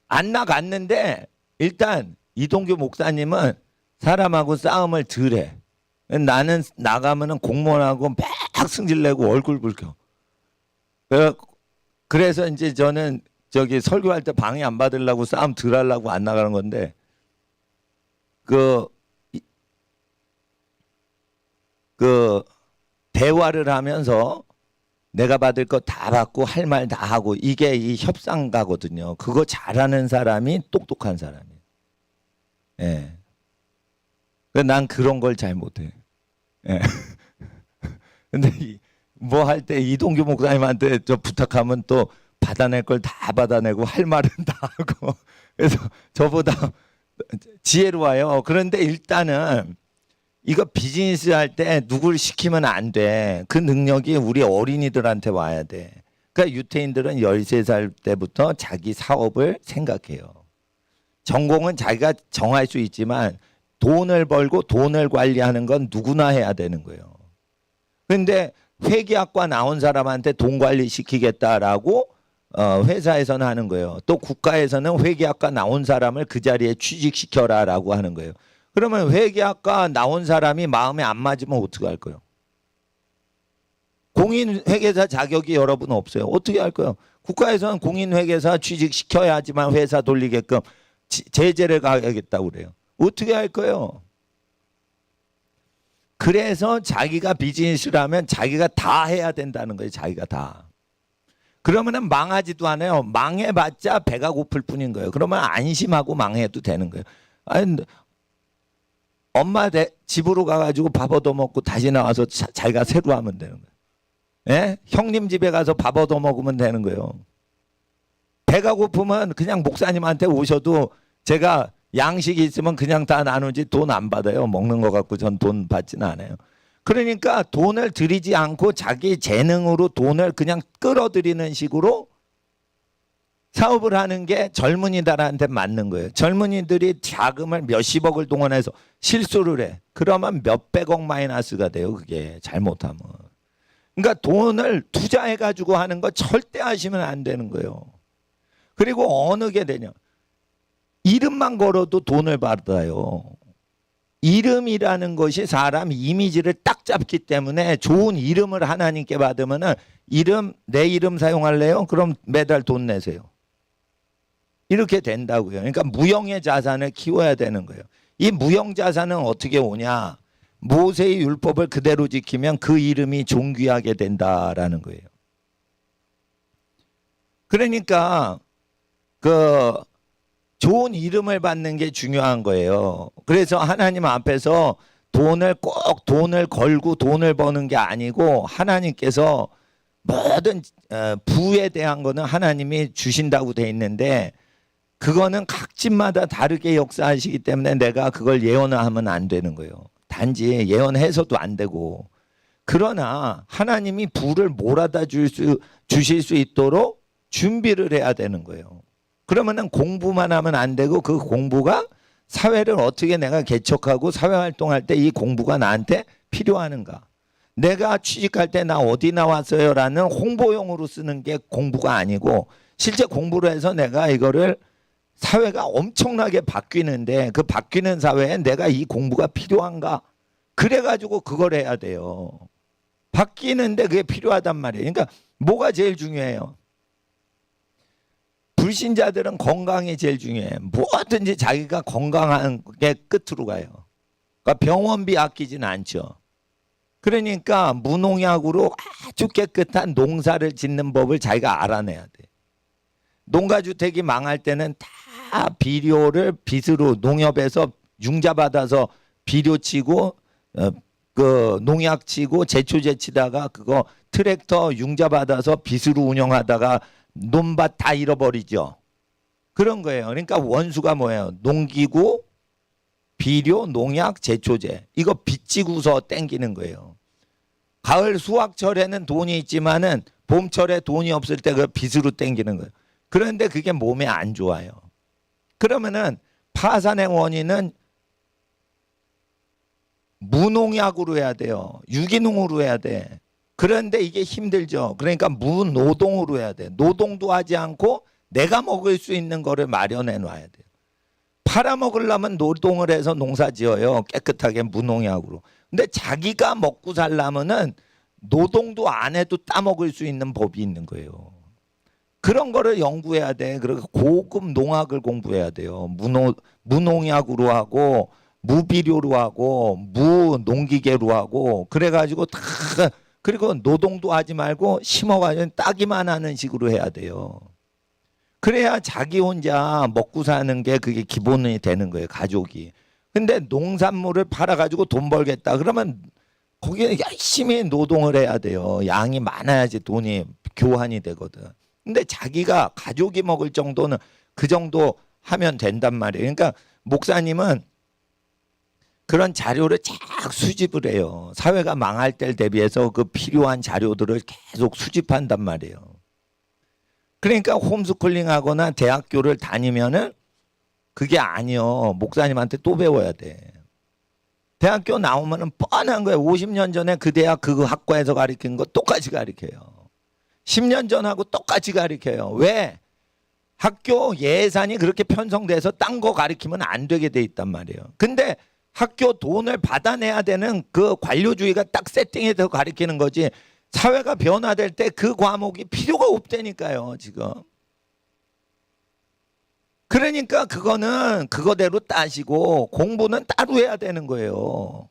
안 나갔는데 일단 이동규 목사님은 사람하고 싸움을 덜 해. 나는 나가면은 공무원하고 막 승질내고 얼굴 붉혀. 그래서 이제 저는 저기 설교할 때 방해 안 받으려고 싸움 덜 하려고 안 나가는 건데 대화를 하면서 내가 받을 거 다 받고 할 말 다 하고 이게 이 협상가거든요. 그거 잘하는 사람이 똑똑한 사람이에요. 예. 난 그런 걸 잘 못해. 예. 근데 뭐 할 때 이동규 목사님한테 저 부탁하면 또 받아낼 걸 다 받아내고 할 말은 다 하고 그래서 저보다 지혜로워요. 그런데 일단은 이거 비즈니스 할 때 누굴 시키면 안 돼. 그 능력이 우리 어린이들한테 와야 돼. 그러니까 유태인들은 13살 때부터 자기 사업을 생각해요. 전공은 자기가 정할 수 있지만 돈을 벌고 돈을 관리하는 건 누구나 해야 되는 거예요. 그런데 회계학과 나온 사람한테 돈 관리 시키겠다라고 회사에서는 하는 거예요. 또 국가에서는 회계학과 나온 사람을 그 자리에 취직시켜라라고 하는 거예요. 그러면 회계학과 나온 사람이 마음에 안 맞으면 어떻게 할 거예요? 공인회계사 자격이 여러분 없어요. 어떻게 할 거예요? 국가에서는 공인회계사 취직시켜야지만 회사 돌리게끔 제재를 가하겠다고 그래요. 어떻게 할 거예요? 그래서 자기가 비즈니스를 하면 자기가 다 해야 된다는 거예요. 자기가 다. 그러면은 망하지도 않아요. 망해봤자 배가 고플 뿐인 거예요. 그러면 안심하고 망해도 되는 거예요. 아니, 엄마 집으로 가가지고 밥 얻어먹고 다시 나와서 자기가 새로 하면 되는 거예요. 예? 형님 집에 가서 밥 얻어먹으면 되는 거예요. 배가 고프면 그냥 목사님한테 오셔도 제가 양식이 있으면 그냥 다 나누지 돈 안 받아요. 먹는 거 갖고 전 돈 받지는 않아요. 그러니까 돈을 들이지 않고 자기 재능으로 돈을 그냥 끌어들이는 식으로 사업을 하는 게 젊은이들한테 맞는 거예요. 젊은이들이 자금을 몇십억을 동원해서 실수를 해. 그러면 몇백억 마이너스가 돼요. 그게 잘못하면. 그러니까 돈을 투자해가지고 하는 거 절대 하시면 안 되는 거예요. 그리고 어느 게 되냐. 이름만 걸어도 돈을 받아요. 이름이라는 것이 사람 이미지를 딱 잡기 때문에 좋은 이름을 하나님께 받으면은 내 이름 사용할래요? 그럼 매달 돈 내세요. 이렇게 된다고요. 그러니까 무형의 자산을 키워야 되는 거예요. 이 무형 자산은 어떻게 오냐? 모세의 율법을 그대로 지키면 그 이름이 존귀하게 된다라는 거예요. 그러니까 좋은 이름을 받는 게 중요한 거예요. 그래서 하나님 앞에서 꼭 돈을 걸고 돈을 버는 게 아니고 하나님께서 모든 부에 대한 거는 하나님이 주신다고 돼 있는데 그거는 각 집마다 다르게 역사하시기 때문에 내가 그걸 예언하면 안 되는 거예요. 단지 예언해서도 안 되고. 그러나 하나님이 부를 몰아다 주실 수 있도록 준비를 해야 되는 거예요. 그러면은 공부만 하면 안 되고 그 공부가 사회를 어떻게 내가 개척하고 사회활동할 때 이 공부가 나한테 필요하는가. 내가 취직할 때 나 어디 나왔어요 라는 홍보용으로 쓰는 게 공부가 아니고 실제 공부를 해서 내가 이거를 사회가 엄청나게 바뀌는데 그 바뀌는 사회에 내가 이 공부가 필요한가. 그래가지고 그걸 해야 돼요. 바뀌는데 그게 필요하단 말이에요. 그러니까 뭐가 제일 중요해요? 불신자들은 건강이 제일 중요해. 뭐든지 자기가 건강한 게 끝으로 가요. 그러니까 병원비 아끼지는 않죠. 그러니까 무농약으로 아주 깨끗한 농사를 짓는 법을 자기가 알아내야 돼. 농가주택이 망할 때는 다 비료를 빚으로 농협에서 융자 받아서 비료 치고 그 농약 치고 제초제 치다가 그거 트랙터 융자 받아서 빚으로 운영하다가 논밭 다 잃어버리죠. 그런 거예요. 그러니까 원수가 뭐예요? 농기구, 비료, 농약, 제초제. 이거 빚지고서 땡기는 거예요. 가을 수확철에는 돈이 있지만은 봄철에 돈이 없을 때 그 빚으로 땡기는 거예요. 그런데 그게 몸에 안 좋아요. 그러면은 파산의 원인은 무농약으로 해야 돼요. 유기농으로 해야 돼. 그런데 이게 힘들죠. 그러니까 무노동으로 해야 돼. 노동도 하지 않고 내가 먹을 수 있는 거를 마련해 놔야 돼요. 팔아먹으려면 노동을 해서 농사 지어요. 깨끗하게 무농약으로. 근데 자기가 먹고 살려면은 노동도 안 해도 따먹을 수 있는 법이 있는 거예요. 그런 거를 연구해야 돼. 그리고 고급 농학을 공부해야 돼요. 무농약으로 하고 무비료로 하고 무농기계로 하고 그래가지고 다 그리고 노동도 하지 말고 심어가지고 따기만 하는 식으로 해야 돼요. 그래야 자기 혼자 먹고 사는 게 그게 기본이 되는 거예요. 가족이. 근데 농산물을 팔아가지고 돈 벌겠다 그러면 거기에 열심히 노동을 해야 돼요. 양이 많아야지 돈이 교환이 되거든. 근데 자기가 가족이 먹을 정도는 그 정도 하면 된단 말이에요. 그러니까 목사님은 그런 자료를 쫙 수집을 해요. 사회가 망할 때를 대비해서 그 필요한 자료들을 계속 수집한단 말이에요. 그러니까 홈스쿨링 하거나 대학교를 다니면은 그게 아니요. 목사님한테 또 배워야 돼. 대학교 나오면은 뻔한 거예요. 50년 전에 그 대학 그 학과에서 가르친 거 똑같이 가르쳐요. 10년 전하고 똑같이 가르쳐요. 왜? 학교 예산이 그렇게 편성돼서 딴 거 가르치면 안 되게 돼 있단 말이에요. 근데 학교 돈을 받아내야 되는 그 관료주의가 딱 세팅해서 가르치는 거지. 사회가 변화될 때 그 과목이 필요가 없다니까요, 지금. 그러니까 그거는 그거대로 따시고 공부는 따로 해야 되는 거예요.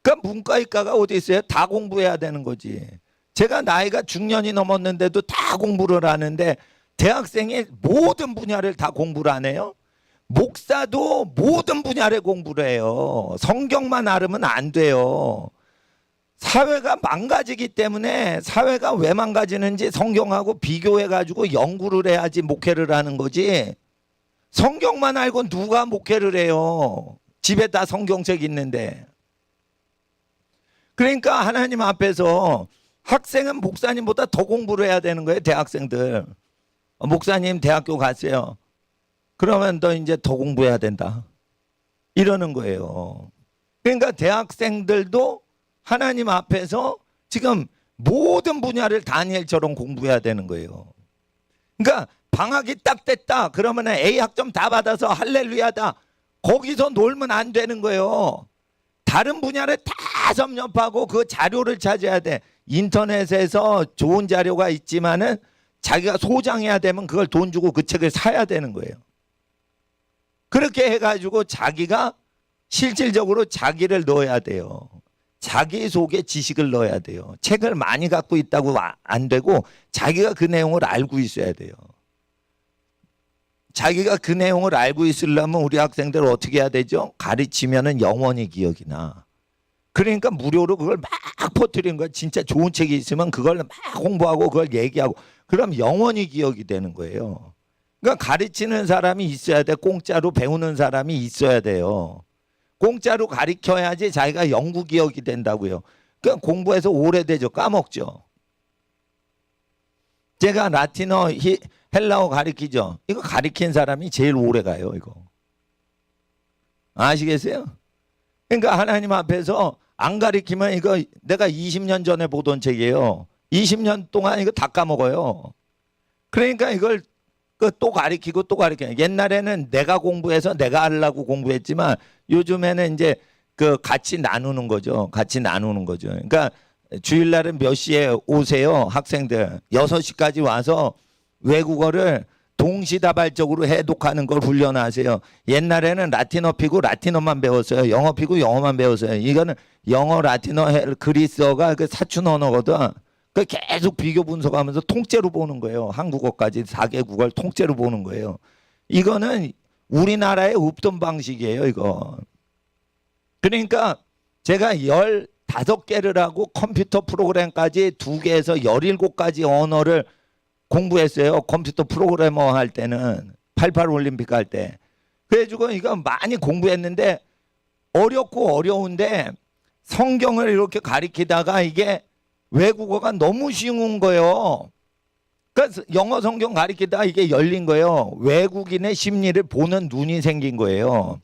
그러니까 문과이과가 어디 있어요? 다 공부해야 되는 거지. 제가 나이가 중년이 넘었는데도 다 공부를 하는데 대학생이 모든 분야를 다 공부를 안 해요? 목사도 모든 분야를 공부를 해요. 성경만 알으면 안 돼요. 사회가 망가지기 때문에 사회가 왜 망가지는지 성경하고 비교해가지고 연구를 해야지 목회를 하는 거지. 성경만 알고 누가 목회를 해요? 집에 다 성경책 있는데. 그러니까 하나님 앞에서 학생은 목사님보다 더 공부를 해야 되는 거예요. 대학생들. 목사님 대학교 갔어요. 그러면 너 이제 더 공부해야 된다. 이러는 거예요. 그러니까 대학생들도 하나님 앞에서 지금 모든 분야를 다니엘처럼 공부해야 되는 거예요. 그러니까 방학이 딱 됐다. 그러면 A 학점 다 받아서 할렐루야다. 거기서 놀면 안 되는 거예요. 다른 분야를 다 섭렵하고 그 자료를 찾아야 돼. 인터넷에서 좋은 자료가 있지만은 자기가 소장해야 되면 그걸 돈 주고 그 책을 사야 되는 거예요. 그렇게 해가지고 자기가 실질적으로 자기를 넣어야 돼요. 자기 속에 지식을 넣어야 돼요. 책을 많이 갖고 있다고 안 되고 자기가 그 내용을 알고 있어야 돼요. 자기가 그 내용을 알고 있으려면 우리 학생들 어떻게 해야 되죠? 가르치면은 영원히 기억이 나. 그러니까 무료로 그걸 막 퍼뜨리는 거야. 진짜 좋은 책이 있으면 그걸 막 홍보하고 그걸 얘기하고 그럼 영원히 기억이 되는 거예요. 그러니까 가르치는 사람이 있어야 돼. 공짜로 배우는 사람이 있어야 돼요. 공짜로 가르쳐야지 자기가 영구 기억이 된다고요. 그러니까 공부해서 오래되죠. 까먹죠. 제가 라틴어, 헬라어 가르치죠. 이거 가르친 사람이 제일 오래 가요. 이거 아시겠어요? 그러니까 하나님 앞에서 안 가르치면 이거 내가 20년 전에 보던 책이에요. 20년 동안 이거 다 까먹어요. 그러니까 이걸 또 가르치고 또 가르쳐요. 옛날에는 내가 공부해서 내가 하려고 공부했지만 요즘에는 이제 그 같이 나누는 거죠. 같이 나누는 거죠. 그러니까 주일날은 몇 시에 오세요? 학생들 6시까지 와서 외국어를 동시다발적으로 해독하는 걸 훈련하세요. 옛날에는 라틴어 피고 라틴어만 배웠어요. 영어 피고 영어만 배웠어요. 이거는 영어, 라틴어, 그리스어가 그 사춘 언어거든. 그 계속 비교 분석하면서 통째로 보는 거예요. 한국어까지 4개국어를 통째로 보는 거예요. 이거는 우리나라에 없던 방식이에요. 이거. 그러니까 제가 15개를 하고 컴퓨터 프로그램까지 2개에서 17가지 언어를 공부했어요. 컴퓨터 프로그래머 할 때는 88 올림픽 할 때. 그래가지고 이거 많이 공부했는데 어렵고 어려운데 성경을 이렇게 가리키다가 이게 외국어가 너무 쉬운 거예요. 그래서 영어 성경 가리키다가 이게 열린 거예요. 외국인의 심리를 보는 눈이 생긴 거예요.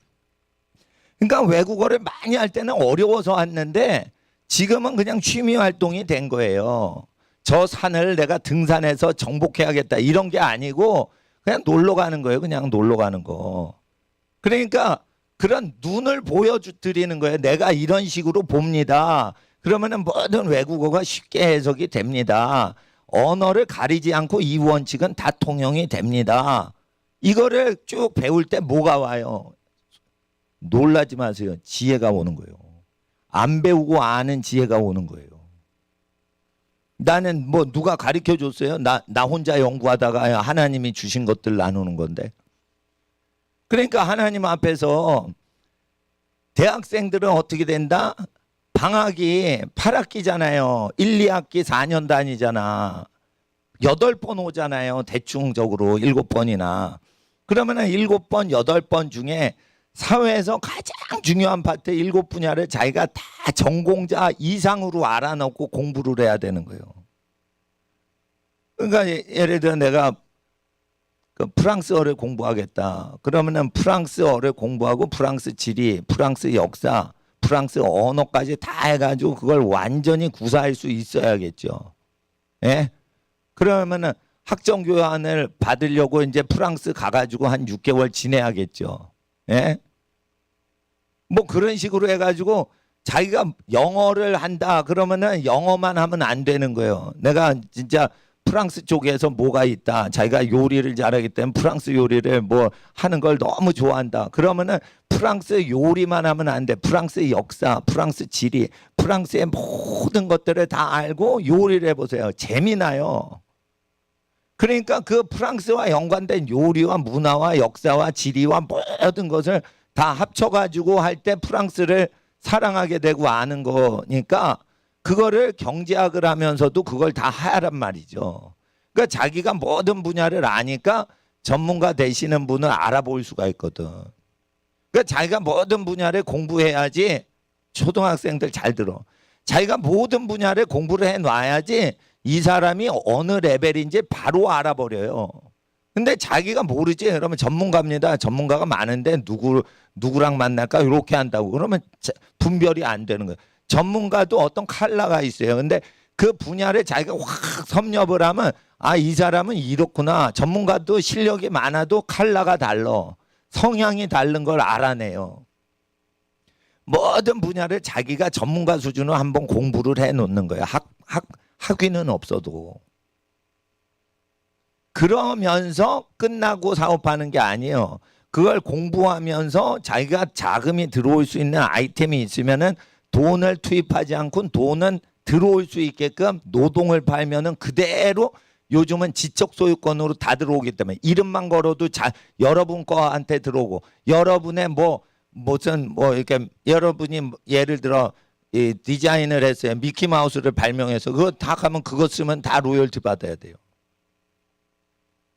그러니까 외국어를 많이 할 때는 어려워서 왔는데 지금은 그냥 취미 활동이 된 거예요. 저 산을 내가 등산해서 정복해야겠다 이런 게 아니고 그냥 놀러 가는 거예요. 그냥 놀러 가는 거. 그러니까 그런 눈을 보여드리는 거예요. 내가 이런 식으로 봅니다. 그러면은 모든 외국어가 쉽게 해석이 됩니다. 언어를 가리지 않고 이 원칙은 다 통용이 됩니다. 이거를 쭉 배울 때 뭐가 와요? 놀라지 마세요. 지혜가 오는 거예요. 안 배우고 아는 지혜가 오는 거예요. 나는 뭐 누가 가르쳐 줬어요? 나 혼자 연구하다가 하나님이 주신 것들 나누는 건데. 그러니까 하나님 앞에서 대학생들은 어떻게 된다? 방학이 8학기잖아요. 1, 2학기 4년 다니잖아. 8번 오잖아요. 대충적으로 7번이나. 그러면은 7번, 8번 중에 사회에서 가장 중요한 파트 7분야를 자기가 다 전공자 이상으로 알아놓고 공부를 해야 되는 거예요. 그러니까 예를 들어 내가 그 프랑스어를 공부하겠다. 그러면은 프랑스어를 공부하고 프랑스 지리, 프랑스 역사, 프랑스 언어까지 다 해가지고 그걸 완전히 구사할 수 있어야겠죠. 예? 그러면은 학점 교환을 받으려고 이제 프랑스 가가지고 한 6개월 지내야겠죠. 예? 뭐 그런 식으로 해가지고 자기가 영어를 한다 그러면은 영어만 하면 안 되는 거예요. 내가 진짜 프랑스 쪽에서 뭐가 있다. 자기가 요리를 잘하기 때문에 프랑스 요리를 뭐 하는 걸 너무 좋아한다. 그러면은 프랑스 요리만 하면 안 돼. 프랑스 역사, 프랑스 지리, 프랑스의 모든 것들을 다 알고 요리를 해보세요. 재미나요. 그러니까 그 프랑스와 연관된 요리와 문화와 역사와 지리와 모든 것을 다 합쳐가지고 할 때 프랑스를 사랑하게 되고 아는 거니까 그거를 경제학을 하면서도 그걸 다 하란 말이죠. 그러니까 자기가 모든 분야를 아니까 전문가 되시는 분을 알아볼 수가 있거든. 그러니까 자기가 모든 분야를 공부해야지. 초등학생들 잘 들어. 자기가 모든 분야를 공부를 해놔야지 이 사람이 어느 레벨인지 바로 알아버려요. 근데 자기가 모르지. 그러면 전문가입니다. 전문가가 많은데 누구랑 만날까 이렇게 한다고. 그러면 분별이 안 되는 거예요. 전문가도 어떤 컬러가 있어요. 근데 그 분야를 자기가 확 섭렵을 하면 아, 이 사람은 이렇구나. 전문가도 실력이 많아도 컬러가 달라. 성향이 다른 걸 알아내요. 모든 분야를 자기가 전문가 수준으로 한번 공부를 해놓는 거예요. 학위는 없어도. 그러면서 끝나고 사업하는 게 아니에요. 그걸 공부하면서 자기가 자금이 들어올 수 있는 아이템이 있으면은 돈을 투입하지 않고 돈은 들어올 수 있게끔 노동을 팔면은 그대로 요즘은 지적 소유권으로 다 들어오기 때문에 이름만 걸어도 여러분 거한테 들어오고 여러분의 무슨 이렇게 여러분이 예를 들어 이 디자인을 했어요. 미키마우스를 발명해서 그거 다 하면 그거 쓰면 다 로열티 받아야 돼요.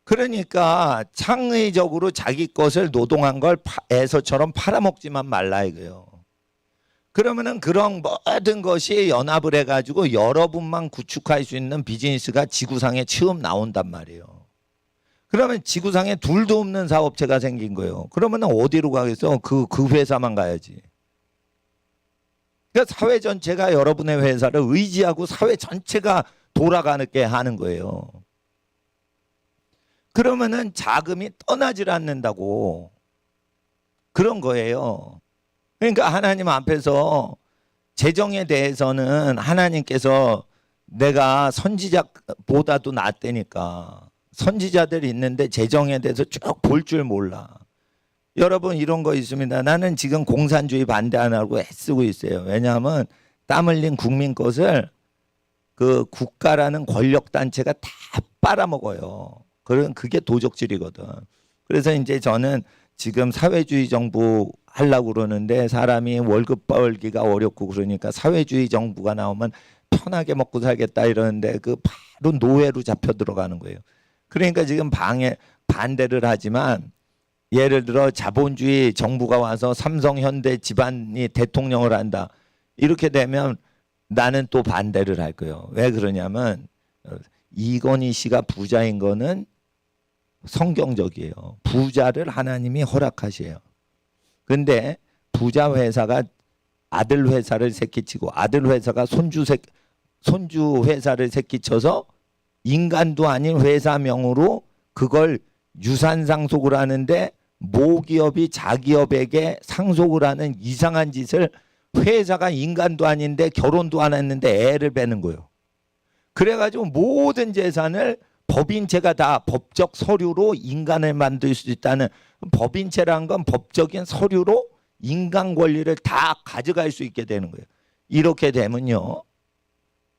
그러니까 창의적으로 자기 것을 노동한 걸 에서처럼 팔아먹지만 말라 이거예요. 그러면은 그런 모든 것이 연합을 해가지고 여러분만 구축할 수 있는 비즈니스가 지구상에 처음 나온단 말이에요. 그러면 지구상에 둘도 없는 사업체가 생긴 거예요. 그러면은 어디로 가겠어? 그 회사만 가야지. 그러니까 사회 전체가 여러분의 회사를 의지하고 사회 전체가 돌아가게 하는 거예요. 그러면은 자금이 떠나질 않는다고 그런 거예요. 그러니까 하나님 앞에서 재정에 대해서는 하나님께서 내가 선지자보다도 낫다니까. 선지자들이 있는데 재정에 대해서 쭉 볼 줄 몰라. 여러분 이런 거 있습니다. 나는 지금 공산주의 반대 안 하고 애쓰고 있어요. 왜냐하면 땀 흘린 국민 것을 그 국가라는 권력단체가 다 빨아먹어요. 그게 도적질이거든. 그래서 이제 저는 지금 사회주의 정부 하려고 그러는데 사람이 월급 벌기가 어렵고 그러니까 사회주의 정부가 나오면 편하게 먹고 살겠다 이러는데 그 바로 노예로 잡혀 들어가는 거예요. 그러니까 지금 반대를 하지만 예를 들어 자본주의 정부가 와서 삼성 현대 집안이 대통령을 한다. 이렇게 되면 나는 또 반대를 할 거예요. 왜 그러냐면 이건희 씨가 부자인 거는 성경적이에요. 부자를 하나님이 허락하셔요. 근데 부자 회사가 아들 회사를 새끼치고 아들 회사가 손주 회사를 새끼쳐서 인간도 아닌 회사명으로 그걸 유산 상속을 하는데 모기업이 자기업에게 상속을 하는 이상한 짓을 회사가 인간도 아닌데 결혼도 안 했는데 애를 베는 거예요. 그래가지고 모든 재산을 법인체가 다 법적 서류로 인간을 만들 수 있다는 법인체라는 건 법적인 서류로 인간 권리를 다 가져갈 수 있게 되는 거예요. 이렇게 되면요.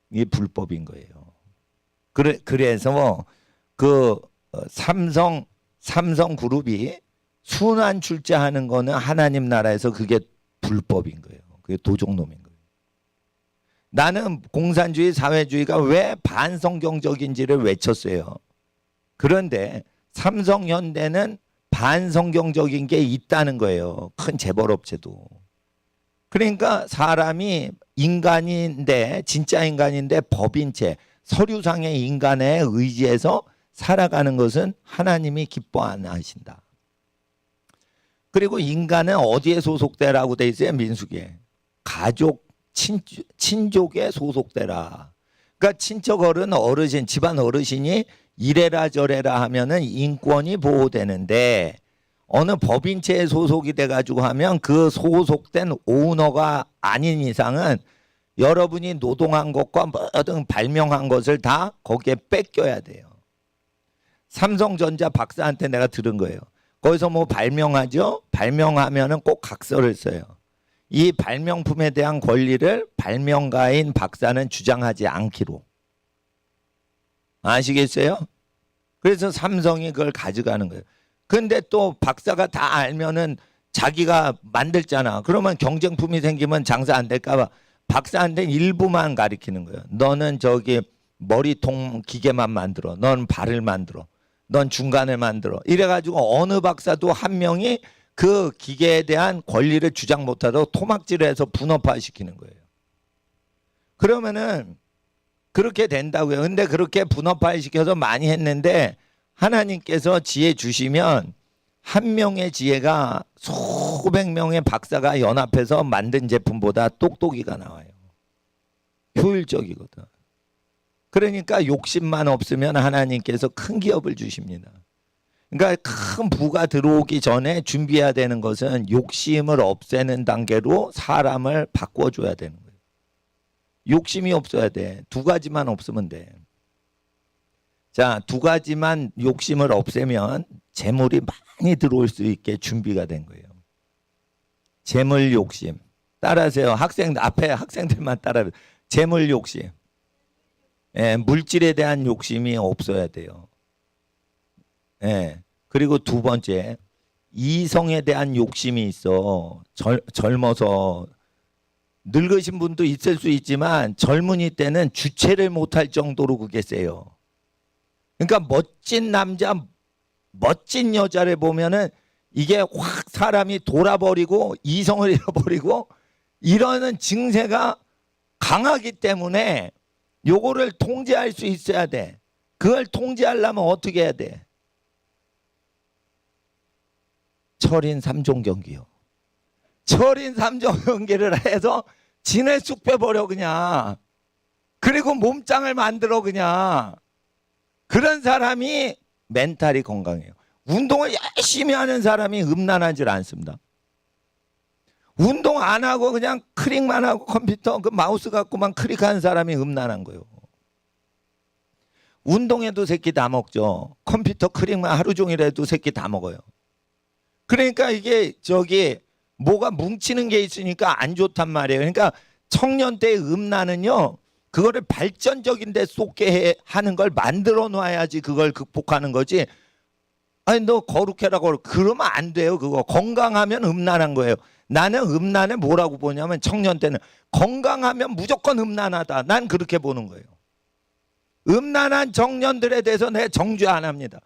이게 불법인 거예요. 그래서 그 삼성그룹이 순환 출자하는 거는 하나님 나라에서 그게 불법인 거예요. 그게 도적놈인 거예요. 나는 공산주의 사회주의가 왜 반성경적인지를 외쳤어요. 그런데 삼성현대는 반성경적인 게 있다는 거예요. 큰 재벌업체도. 그러니까 사람이 인간인데 진짜 인간인데 법인체 서류상의 인간에 의지해서 살아가는 것은 하나님이 기뻐 안 하신다. 그리고 인간은 어디에 소속되라고 돼 있어요? 민수기에. 가족, 친족에 소속되라. 그러니까 친척 어르신, 집안 어르신이 이래라 저래라 하면은 인권이 보호되는데 어느 법인체에 소속이 돼가지고 하면 그 소속된 오너가 아닌 이상은 여러분이 노동한 것과 뭐든 발명한 것을 다 거기에 뺏겨야 돼요. 삼성전자 박사한테 내가 들은 거예요. 거기서 뭐 발명하죠? 발명하면은 꼭 각서를 써요. 이 발명품에 대한 권리를 발명가인 박사는 주장하지 않기로. 아시겠어요? 그래서 삼성이 그걸 가져가는 거예요. 근데 또 박사가 다 알면은 자기가 만들잖아. 그러면 경쟁품이 생기면 장사 안 될까 봐 박사한테는 일부만 가리키는 거예요. 너는 저기 머리통 기계만 만들어. 넌 발을 만들어. 넌 중간을 만들어. 이래가지고 어느 박사도 한 명이 그 기계에 대한 권리를 주장 못하도록 토막질을 해서 분업화시키는 거예요. 그러면은 그렇게 된다고요. 근데 그렇게 분업화시켜서 많이 했는데 하나님께서 지혜 주시면 한 명의 지혜가 수백 명의 박사가 연합해서 만든 제품보다 똑똑이가 나와요. 효율적이거든. 그러니까 욕심만 없으면 하나님께서 큰 기업을 주십니다. 그러니까 큰 부가 들어오기 전에 준비해야 되는 것은 욕심을 없애는 단계로 사람을 바꿔줘야 되는 거예요. 욕심이 없어야 돼. 두 가지만 없으면 돼. 자, 두 가지만 욕심을 없애면 재물이 많이 들어올 수 있게 준비가 된 거예요. 재물 욕심. 따라하세요. 앞에 학생들만 따라해요. 재물 욕심. 예, 물질에 대한 욕심이 없어야 돼요. 예. 그리고 두 번째, 이성에 대한 욕심이 있어. 젊어서 늙으신 분도 있을 수 있지만 젊은이 때는 주체를 못할 정도로 그게 세요. 그러니까 멋진 남자, 멋진 여자를 보면은 이게 확 사람이 돌아버리고 이성을 잃어버리고 이러는 증세가 강하기 때문에 요거를 통제할 수 있어야 돼. 그걸 통제하려면 어떻게 해야 돼? 철인 3종 경기요. 철인 3종 경기를 해서 진을 쑥 빼버려 그냥. 그리고 몸짱을 만들어 그냥. 그런 사람이 멘탈이 건강해요. 운동을 열심히 하는 사람이 음란하지 않습니다. 운동 안 하고 그냥 클릭만 하고 컴퓨터 그 마우스 갖고만 클릭하는 사람이 음란한 거예요. 운동해도 새끼 다 먹죠. 컴퓨터 클릭만 하루 종일 해도 새끼 다 먹어요. 그러니까 이게 저기 뭐가 뭉치는 게 있으니까 안 좋단 말이에요. 그러니까 청년 때의 음란은요. 그거를 발전적인 데 쏟게 하는 걸 만들어 놔야지 그걸 극복하는 거지. 아니 너 거룩해라고 그러면 안 돼요. 그거 건강하면 음란한 거예요. 나는 음란을 뭐라고 보냐면 청년 때는 건강하면 무조건 음란하다. 난 그렇게 보는 거예요. 음란한 청년들에 대해서 내가 정죄 안 합니다.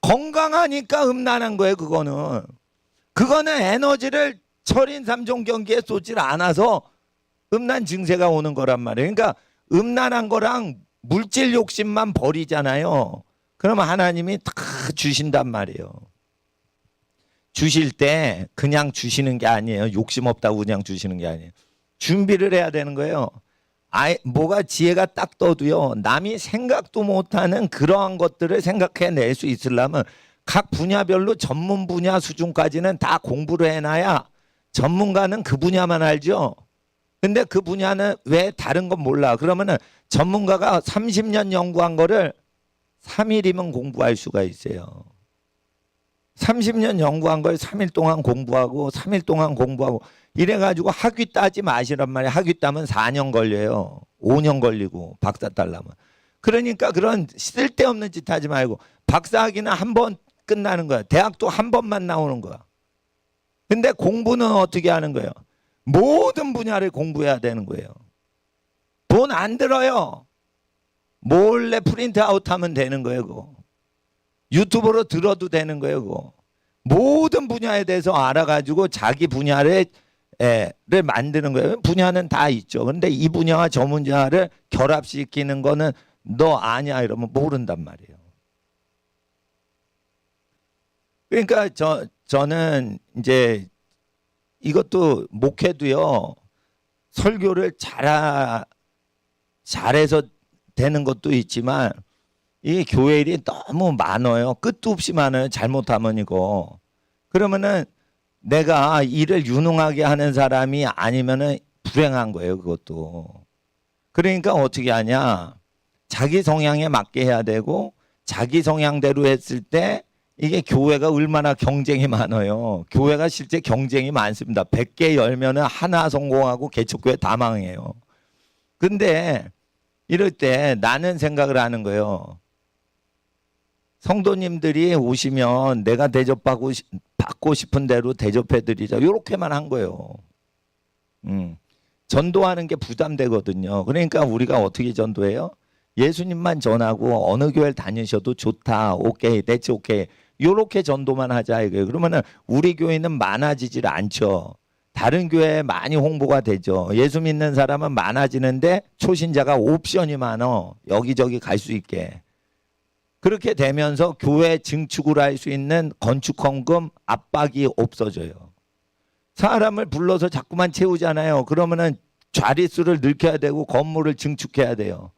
건강하니까 음란한 거예요. 그거는 에너지를 철인 3종 경기에 쏟지 않아서 음란 증세가 오는 거란 말이에요. 그러니까 음란한 거랑 물질 욕심만 버리잖아요. 그러면 하나님이 다 주신단 말이에요. 주실 때 그냥 주시는 게 아니에요. 욕심 없다고 그냥 주시는 게 아니에요. 준비를 해야 되는 거예요. 뭐가 지혜가 딱 떠도요. 남이 생각도 못하는 그러한 것들을 생각해낼 수 있으려면 각 분야별로 전문 분야 수준까지는 다 공부를 해놔야 전문가는 그 분야만 알죠. 근데 그 분야는 왜 다른 건 몰라. 그러면은 전문가가 30년 연구한 거를 3일이면 공부할 수가 있어요. 30년 연구한 걸 3일 동안 공부하고 3일 동안 공부하고 이래가지고 학위 따지 마시란 말이에요. 학위 따면 4년 걸려요. 5년 걸리고 박사 따려면. 그러니까 그런 쓸데없는 짓 하지 말고 박사학위는 한 번 끝나는 거야. 대학도 한 번만 나오는 거야. 근데 공부는 어떻게 하는 거예요? 모든 분야를 공부해야 되는 거예요. 돈 안 들어요. 몰래 프린트아웃 하면 되는 거예요. 그거. 유튜브로 들어도 되는 거예요. 그거. 모든 분야에 대해서 알아가지고 자기 분야를 만드는 거예요. 분야는 다 있죠. 그런데 이 분야와 저 분야를 결합시키는 거는 너 아냐 이러면 모른단 말이에요. 그러니까 저는 이제 이것도 목회도요. 설교를 잘해서 되는 것도 있지만 이 교회 일이 너무 많아요. 끝도 없이 많아요. 잘못하면 이거. 그러면은 내가 일을 유능하게 하는 사람이 아니면은 불행한 거예요. 그것도. 그러니까 어떻게 하냐. 자기 성향에 맞게 해야 되고 자기 성향대로 했을 때 이게 교회가 얼마나 경쟁이 많아요. 교회가 실제 경쟁이 많습니다. 100개 열면은 하나 성공하고 개척교회 다 망해요. 근데 이럴 때 나는 생각을 하는 거예요. 성도님들이 오시면 내가 받고 싶은 대로 대접해드리자. 이렇게만 한 거예요. 전도하는 게 부담되거든요. 그러니까 우리가 어떻게 전도해요? 예수님만 전하고 어느 교회를 다니셔도 좋다. 오케이, that's 오케이. 이렇게 전도만 하자 이거예요. 그러면은 우리 교회는 많아지질 않죠. 다른 교회에 많이 홍보가 되죠. 예수 믿는 사람은 많아지는데 초신자가 옵션이 많어. 여기저기 갈 수 있게. 그렇게 되면서 교회 증축을 할 수 있는 건축헌금 압박이 없어져요. 사람을 불러서 자꾸만 채우잖아요. 그러면은 자릿수를 늘려야 되고 건물을 증축해야 돼요.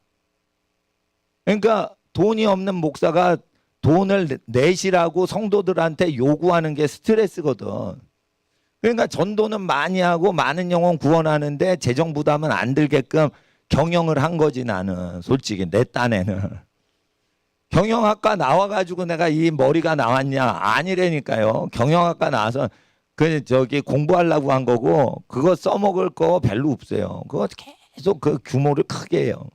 그러니까 돈이 없는 목사가 돈을 내시라고 성도들한테 요구하는 게 스트레스거든. 그러니까 전도는 많이 하고 많은 영혼 구원하는데 재정 부담은 안 들게끔 경영을 한 거지 나는. 솔직히 내 딴에는. 경영학과 나와가지고 내가 이 머리가 나왔냐? 아니라니까요. 경영학과 나와서 공부하려고 한 거고 그거 써먹을 거 별로 없어요. 그거 계속 그 규모를 크게 해요.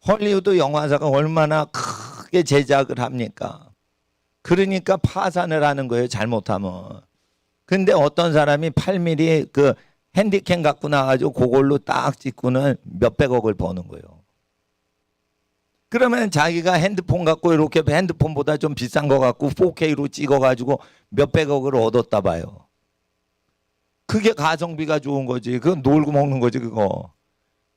헐리우드 영화사가 얼마나 크게 제작을 합니까? 그러니까 파산을 하는 거예요. 잘못하면. 근데 어떤 사람이 8mm 그 핸디캠 갖고 나가지고 그걸로 딱 찍고는 몇백억을 버는 거예요. 그러면 자기가 핸드폰 갖고 이렇게 핸드폰보다 좀 비싼 거 갖고 4K로 찍어가지고 몇백억을 얻었다 봐요. 그게 가성비가 좋은 거지. 그건 놀고 먹는 거지 그거.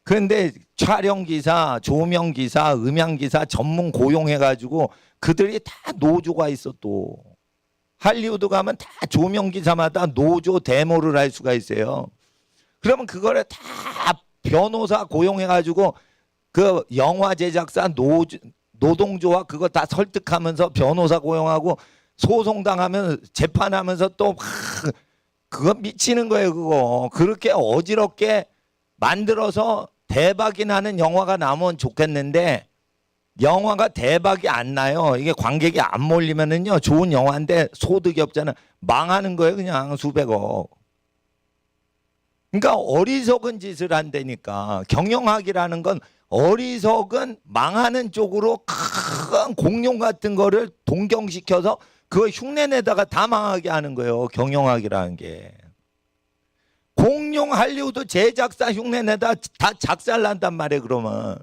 그런데 촬영기사, 조명기사, 음향기사 전문 고용해가지고 그들이 다 노조가 있어 또. 할리우드 가면 다 조명기사마다 노조 데모를 할 수가 있어요. 그러면 그거를 다 변호사 고용해가지고 그 영화 제작사 노동조와 그거 다 설득하면서 변호사 고용하고 소송당하면 재판하면서 또 그거 미치는 거예요 그거. 그렇게 어지럽게 만들어서 대박이 나는 영화가 나오면 좋겠는데 영화가 대박이 안 나요. 이게 관객이 안 몰리면은요 좋은 영화인데 소득이 없잖아. 망하는 거예요 그냥 수백억. 그러니까 어리석은 짓을 한다니까. 경영학이라는 건 어리석은 망하는 쪽으로 큰 공룡 같은 거를 동경시켜서 그거 흉내내다가 다 망하게 하는 거예요. 경영학이라는 게. 공룡 할리우드 제작사 흉내내다 다 작살난단 말이에요. 그러면.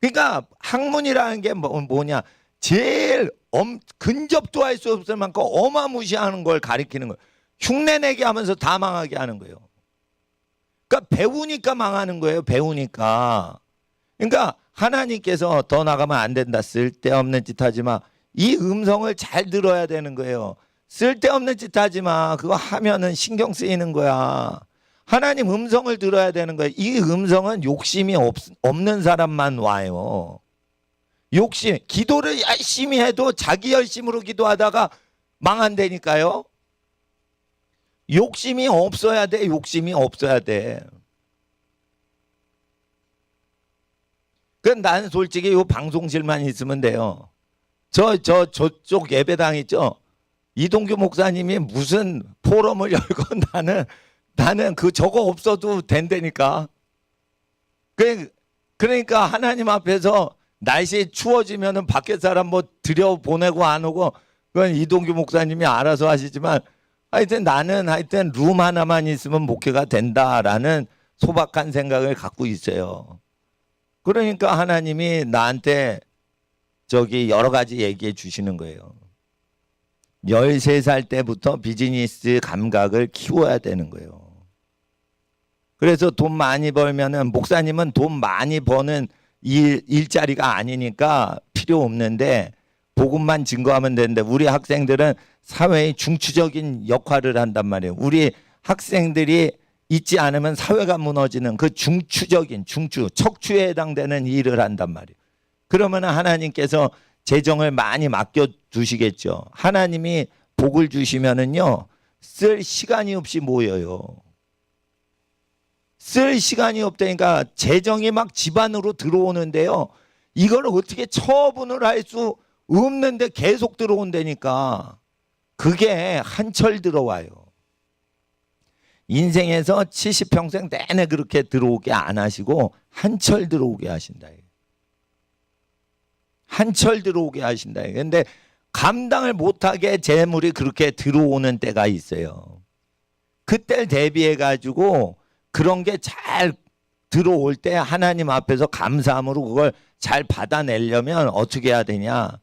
그러니까 학문이라는 게 뭐냐. 제일 근접도 할 수 없을 만큼 어마무시하는 걸 가리키는 거예요. 흉내내게 하면서 다 망하게 하는 거예요. 그러니까 배우니까 망하는 거예요. 배우니까. 그러니까 하나님께서 더 나가면 안 된다. 쓸데없는 짓 하지 마. 이 음성을 잘 들어야 되는 거예요. 쓸데없는 짓 하지 마. 그거 하면은 신경 쓰이는 거야. 하나님 음성을 들어야 되는 거예요. 이 음성은 욕심이 없는 사람만 와요. 욕심. 기도를 열심히 해도 자기 열심으로 기도하다가 망한다니까요. 욕심이 없어야 돼. 욕심이 없어야 돼. 나는 솔직히 이 방송실만 있으면 돼요. 저쪽 예배당 있죠. 이동규 목사님이 무슨 포럼을 열고 나는 저거 없어도 된다니까. 그러니까 하나님 앞에서 날씨 추워지면은 밖에 사람 뭐 들여보내고 안 오고 그건 이동규 목사님이 알아서 하시지만 하여튼 나는 하여튼 룸 하나만 있으면 목회가 된다라는 소박한 생각을 갖고 있어요. 그러니까 하나님이 나한테 저기 여러 가지 얘기해 주시는 거예요. 13살 때부터 비즈니스 감각을 키워야 되는 거예요. 그래서 돈 많이 벌면은, 목사님은 돈 많이 버는 일자리가 아니니까 필요 없는데 복음만 증거하면 되는데, 우리 학생들은 사회의 중추적인 역할을 한단 말이에요. 우리 학생들이 있지 않으면 사회가 무너지는 그 중추적인, 척추에 해당되는 일을 한단 말이에요. 그러면 하나님께서 재정을 많이 맡겨 두시겠죠. 하나님이 복을 주시면은요, 쓸 시간이 없이 모여요. 쓸 시간이 없다니까 재정이 막 집안으로 들어오는데요, 이걸 어떻게 처분을 할 수 없는데 계속 들어온다니까. 그게 한철 들어와요. 인생에서 70평생 내내 그렇게 들어오게 안 하시고 한철 들어오게 하신다. 한철 들어오게 하신다. 근데 감당을 못하게 재물이 그렇게 들어오는 때가 있어요. 그때를 대비해 가지고 그런 게 잘 들어올 때 하나님 앞에서 감사함으로 그걸 잘 받아내려면 어떻게 해야 되냐?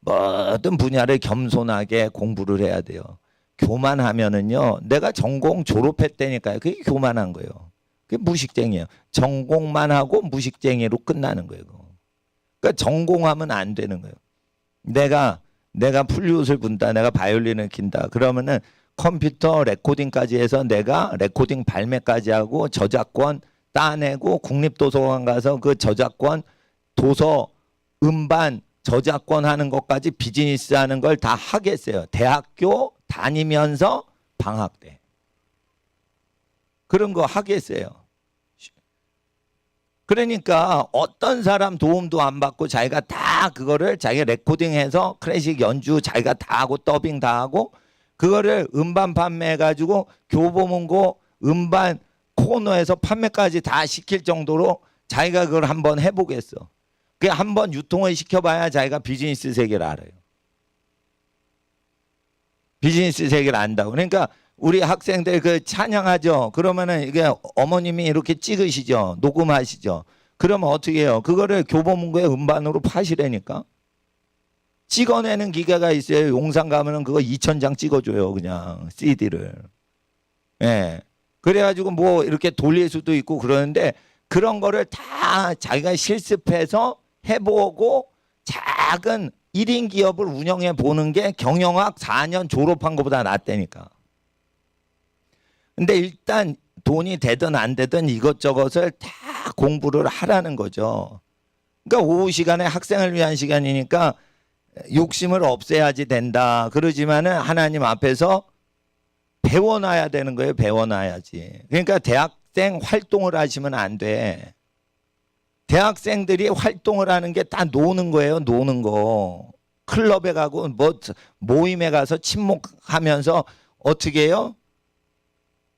모든 분야를 겸손하게 공부를 해야 돼요. 교만하면은요, 내가 전공 졸업했다니까요. 그게 교만한 거예요. 그게 무식쟁이에요. 전공만 하고 무식쟁이로 끝나는 거예요. 그러니까 전공하면 안 되는 거예요. 내가 플룻을 분다, 내가 바이올린을 킨다. 그러면은 컴퓨터 레코딩까지 해서 내가 레코딩 발매까지 하고 저작권 따내고 국립도서관 가서 그 저작권 도서 음반 저작권 하는 것까지 비즈니스 하는 걸 다 하겠어요. 대학교 다니면서 방학 때 그런 거 하겠어요. 그러니까 어떤 사람 도움도 안 받고 자기가 다 그거를 자기가 레코딩해서 클래식 연주 자기가 다 하고 더빙 다 하고 그거를 음반 판매해가지고 교보문고 음반 코너에서 판매까지 다 시킬 정도로 자기가 그걸 한번 해보겠어. 그게 한번 유통을 시켜봐야 자기가 비즈니스 세계를 알아요. 비즈니스 세계를 안다고. 그러니까 우리 학생들 그 찬양하죠. 그러면은 이게 어머님이 이렇게 찍으시죠. 녹음하시죠. 그러면 어떻게 해요? 그거를 교보문고에 음반으로 파시라니까. 찍어내는 기계가 있어요. 용산 가면은 그거 2,000장 찍어줘요. 그냥 CD를. 예. 그래가지고 뭐 이렇게 돌릴 수도 있고 그러는데 그런 거를 다 자기가 실습해서 해보고 작은 1인 기업을 운영해 보는 게 경영학 4년 졸업한 것보다 낫다니까. 근데 일단 돈이 되든 안 되든 이것저것을 다 공부를 하라는 거죠. 그러니까 오후 시간에 학생을 위한 시간이니까 욕심을 없애야지 된다. 그러지만은 하나님 앞에서 배워놔야 되는 거예요. 배워놔야지. 그러니까 대학생 활동을 하시면 안 돼. 대학생들이 활동을 하는 게 다 노는 거예요. 노는 거. 클럽에 가고 뭐 모임에 가서 친목하면서 어떻게 해요?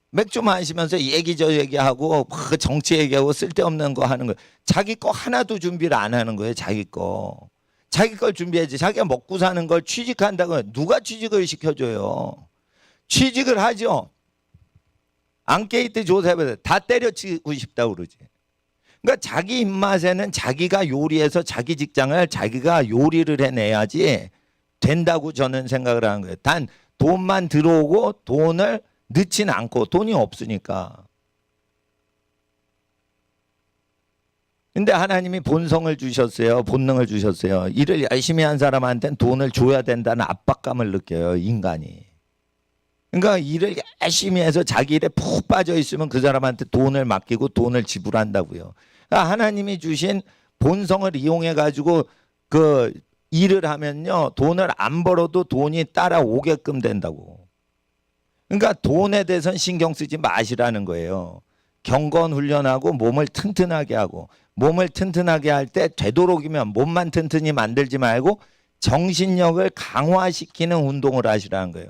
맥주 마시면서 얘기 저 얘기하고 막 정치 얘기하고 쓸데없는 거 하는 거예요. 자기 거 하나도 준비를 안 하는 거예요. 자기 거. 자기 걸 준비해야지. 자기가 먹고 사는 걸 취직한다고 누가 취직을 시켜줘요. 취직을 하죠. 앙케이트 조사해봐요. 다 때려치고 싶다고 그러지. 그러니까 자기 입맛에는 자기가 요리해서 자기 직장을 자기가 요리를 해내야지 된다고 저는 생각을 하는 거예요. 단 돈만 들어오고 돈을 넣지는 않고 돈이 없으니까. 근데 하나님이 본성을 주셨어요. 본능을 주셨어요. 일을 열심히 한 사람한테는 돈을 줘야 된다는 압박감을 느껴요. 인간이. 그러니까 일을 열심히 해서 자기 일에 푹 빠져 있으면 그 사람한테 돈을 맡기고 돈을 지불한다고요. 그러니까 하나님이 주신 본성을 이용해 가지고 그 일을 하면요, 돈을 안 벌어도 돈이 따라오게끔 된다고. 그러니까 돈에 대해서는 신경 쓰지 마시라는 거예요. 경건 훈련하고 몸을 튼튼하게 하고, 몸을 튼튼하게 할 때 되도록이면 몸만 튼튼히 만들지 말고 정신력을 강화시키는 운동을 하시라는 거예요.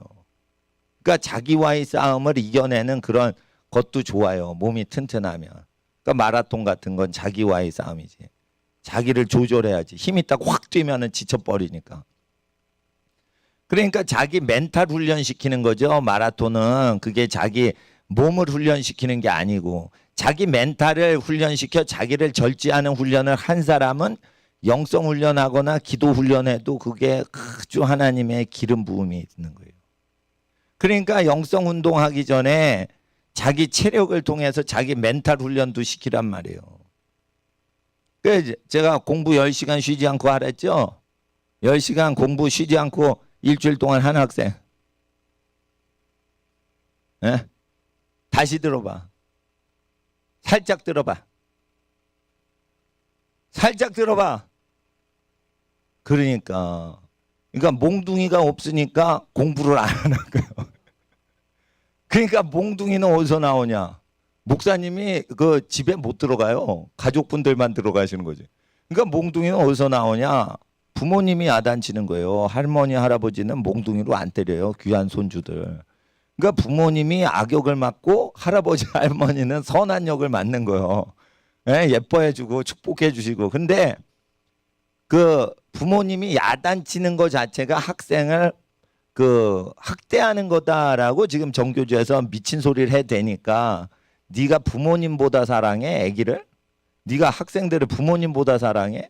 그러니까 자기와의 싸움을 이겨내는 그런 것도 좋아요. 몸이 튼튼하면. 그러니까 마라톤 같은 건 자기와의 싸움이지. 자기를 조절해야지. 힘이 딱 확 뛰면은 지쳐버리니까. 그러니까 자기 멘탈 훈련시키는 거죠. 마라톤은 그게 자기 몸을 훈련시키는 게 아니고 자기 멘탈을 훈련시켜 자기를 절제하는 훈련을 한 사람은 영성 훈련하거나 기도 훈련해도 그게 아주 하나님의 기름 부음이 있는 거예요. 그러니까 영성 운동하기 전에 자기 체력을 통해서 자기 멘탈 훈련도 시키란 말이에요. 그래서 제가 공부 10시간 쉬지 않고 하랬죠. 10시간 공부 쉬지 않고 일주일 동안 한 학생. 예? 다시 들어봐. 살짝 들어봐. 살짝 들어봐. 그러니까 몽둥이가 없으니까 공부를 안 하는 거예요. 그러니까 몽둥이는 어디서 나오냐? 목사님이 그 집에 못 들어가요. 가족분들만 들어가시는 거지. 그러니까 몽둥이는 어디서 나오냐? 부모님이 야단치는 거예요. 할머니 할아버지는 몽둥이로 안 때려요. 귀한 손주들. 그러니까 부모님이 악역을 맡고 할아버지 할머니는 선한 역을 맡는 거예요. 예, 예뻐해주고 축복해주시고. 근데 그 부모님이 야단치는 것 자체가 학생을 그 학대하는 거다라고 지금 정교조에서 미친 소리를 해대니까 네가 부모님보다 사랑해 애기를? 네가 학생들을 부모님보다 사랑해?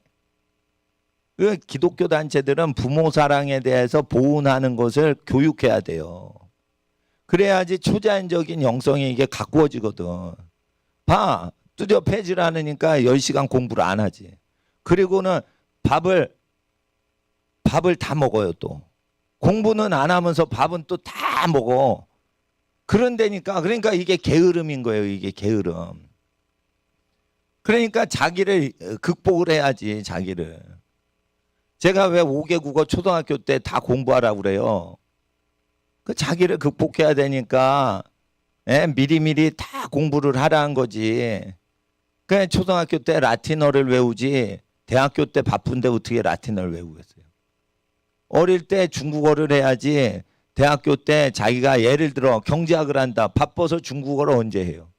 그 기독교 단체들은 부모 사랑에 대해서 보훈하는 것을 교육해야 돼요. 그래야지 초자연적인 영성이 이게 가꾸어지거든. 봐, 드디어 폐지를 하니까 10시간 공부를 안 하지. 그리고는 밥을 다 먹어요 또. 공부는 안 하면서 밥은 또 다 먹어. 그러니까 이게 게으름인 거예요. 이게 게으름. 그러니까 자기를 극복을 해야지 자기를. 제가 왜 5개 국어 초등학교 때 다 공부하라고 그래요. 그 자기를 극복해야 되니까 미리미리 다 공부를 하라는 거지. 그냥 초등학교 때 라틴어를 외우지 대학교 때 바쁜데 어떻게 라틴어를 외우겠어요. 어릴 때 중국어를 해야지 대학교 때 자기가 예를 들어 경제학을 한다. 바빠서 중국어를 언제 해요.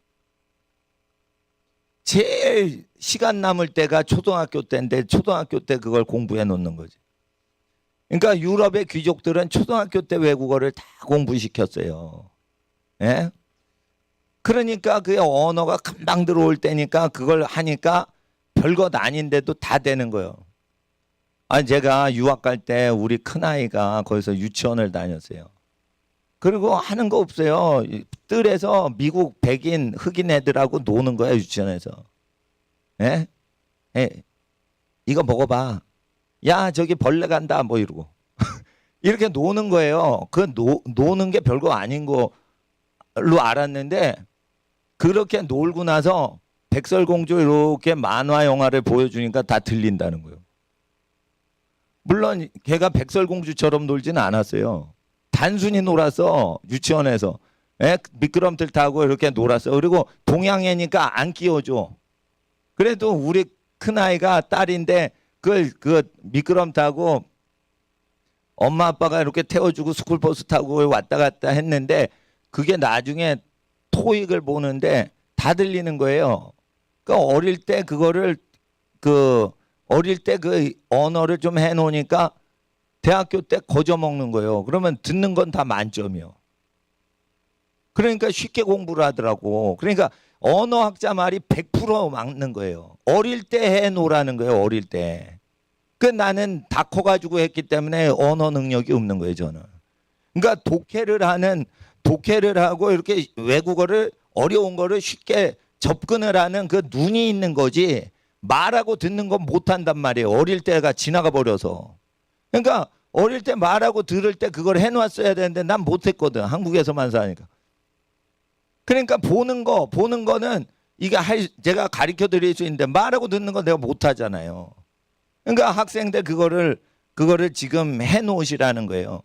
제일 시간 남을 때가 초등학교 때인데 초등학교 때 그걸 공부해 놓는 거지. 그러니까 유럽의 귀족들은 초등학교 때 외국어를 다 공부시켰어요. 예? 그러니까 그 언어가 금방 들어올 때니까 그걸 하니까 별것 아닌데도 다 되는 거예요. 아니 제가 유학 갈 때 우리 큰아이가 거기서 유치원을 다녔어요. 그리고 하는 거 없어요. 뜰에서 미국 백인 흑인 애들하고 노는 거야 유치원에서. 예? 예. 이거 먹어봐. 야 저기 벌레 간다 뭐 이러고 이렇게 노는 거예요. 그 노는 게 별거 아닌 걸로 알았는데 그렇게 놀고 나서 백설공주 이렇게 만화 영화를 보여주니까 다 들린다는 거예요. 물론 걔가 백설공주처럼 놀지는 않았어요. 단순히 놀았어 유치원에서. 미끄럼틀 타고 이렇게 놀았어. 그리고 동양애니까 안 끼워줘. 그래도 우리 큰아이가 딸인데 그 미끄럼 타고 엄마 아빠가 이렇게 태워주고 스쿨버스 타고 왔다 갔다 했는데 그게 나중에 토익을 보는데 다 들리는 거예요. 그러니까 어릴 때 그거를 어릴 때 그 언어를 좀 해놓으니까 대학교 때 거저 먹는 거예요. 그러면 듣는 건 다 만점이요. 그러니까 쉽게 공부를 하더라고. 그러니까 언어학자 말이 100% 맞는 거예요. 어릴 때 해놓으라는 거예요. 어릴 때. 그 나는 다 커가지고 했기 때문에 언어 능력이 없는 거예요. 저는. 그러니까 독해를 하고 이렇게 외국어를 어려운 거를 쉽게 접근을 하는 그 눈이 있는 거지 말하고 듣는 건 못한단 말이에요. 어릴 때가 지나가 버려서. 그러니까 어릴 때 말하고 들을 때 그걸 해놨어야 되는데 난 못했거든. 한국에서만 사니까. 그러니까 보는 거는 이게 제가 가르쳐 드릴 수 있는데 말하고 듣는 건 내가 못하잖아요. 그러니까 학생들 그거를 지금 해놓으시라는 거예요.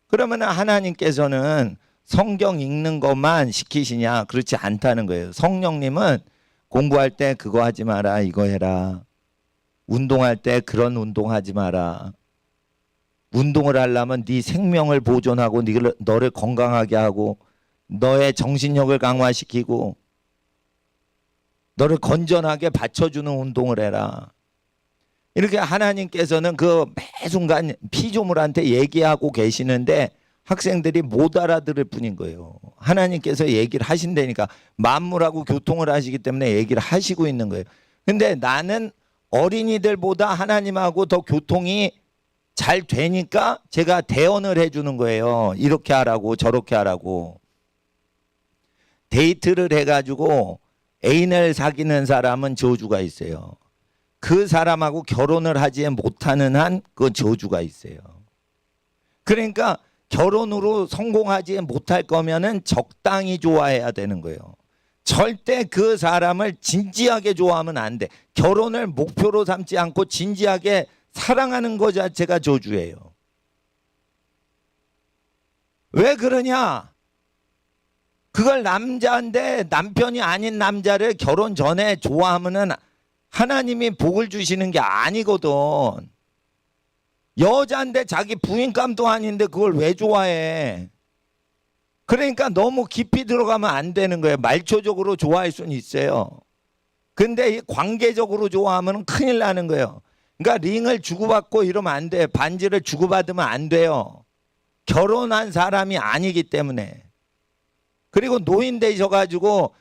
그러면 하나님께서는 성경 읽는 것만 시키시냐? 그렇지 않다는 거예요. 성령님은 공부할 때 그거 하지 마라, 이거 해라. 운동할 때 그런 운동하지 마라. 운동을 하려면 네 생명을 보존하고 너를 건강하게 하고 너의 정신력을 강화시키고 너를 건전하게 받쳐주는 운동을 해라. 이렇게 하나님께서는 그 매 순간 피조물한테 얘기하고 계시는데 학생들이 못 알아들을 뿐인 거예요. 하나님께서 얘기를 하신다니까, 만물하고 교통을 하시기 때문에 얘기를 하시고 있는 거예요. 근데 나는 어린이들보다 하나님하고 더 교통이 잘 되니까 제가 대언을 해주는 거예요. 이렇게 하라고 저렇게 하라고. 데이트를 해가지고 애인을 사귀는 사람은 저주가 있어요. 그 사람하고 결혼을 하지 못하는 한 그 저주가 있어요. 그러니까 결혼으로 성공하지 못할 거면은 적당히 좋아해야 되는 거예요. 절대 그 사람을 진지하게 좋아하면 안 돼. 결혼을 목표로 삼지 않고 진지하게 사랑하는 것 자체가 저주예요. 왜 그러냐? 그걸 남자인데 남편이 아닌 남자를 결혼 전에 좋아하면은 하나님이 복을 주시는 게 아니거든. 여자인데 자기 부인감도 아닌데 그걸 왜 좋아해? 그러니까 너무 깊이 들어가면 안 되는 거예요. 말초적으로 좋아할 수는 있어요. 근데 관계적으로 좋아하면 큰일 나는 거예요. 그러니까 링을 주고받고 이러면 안 돼. 반지를 주고받으면 안 돼요. 결혼한 사람이 아니기 때문에. 그리고 노인 되셔가지고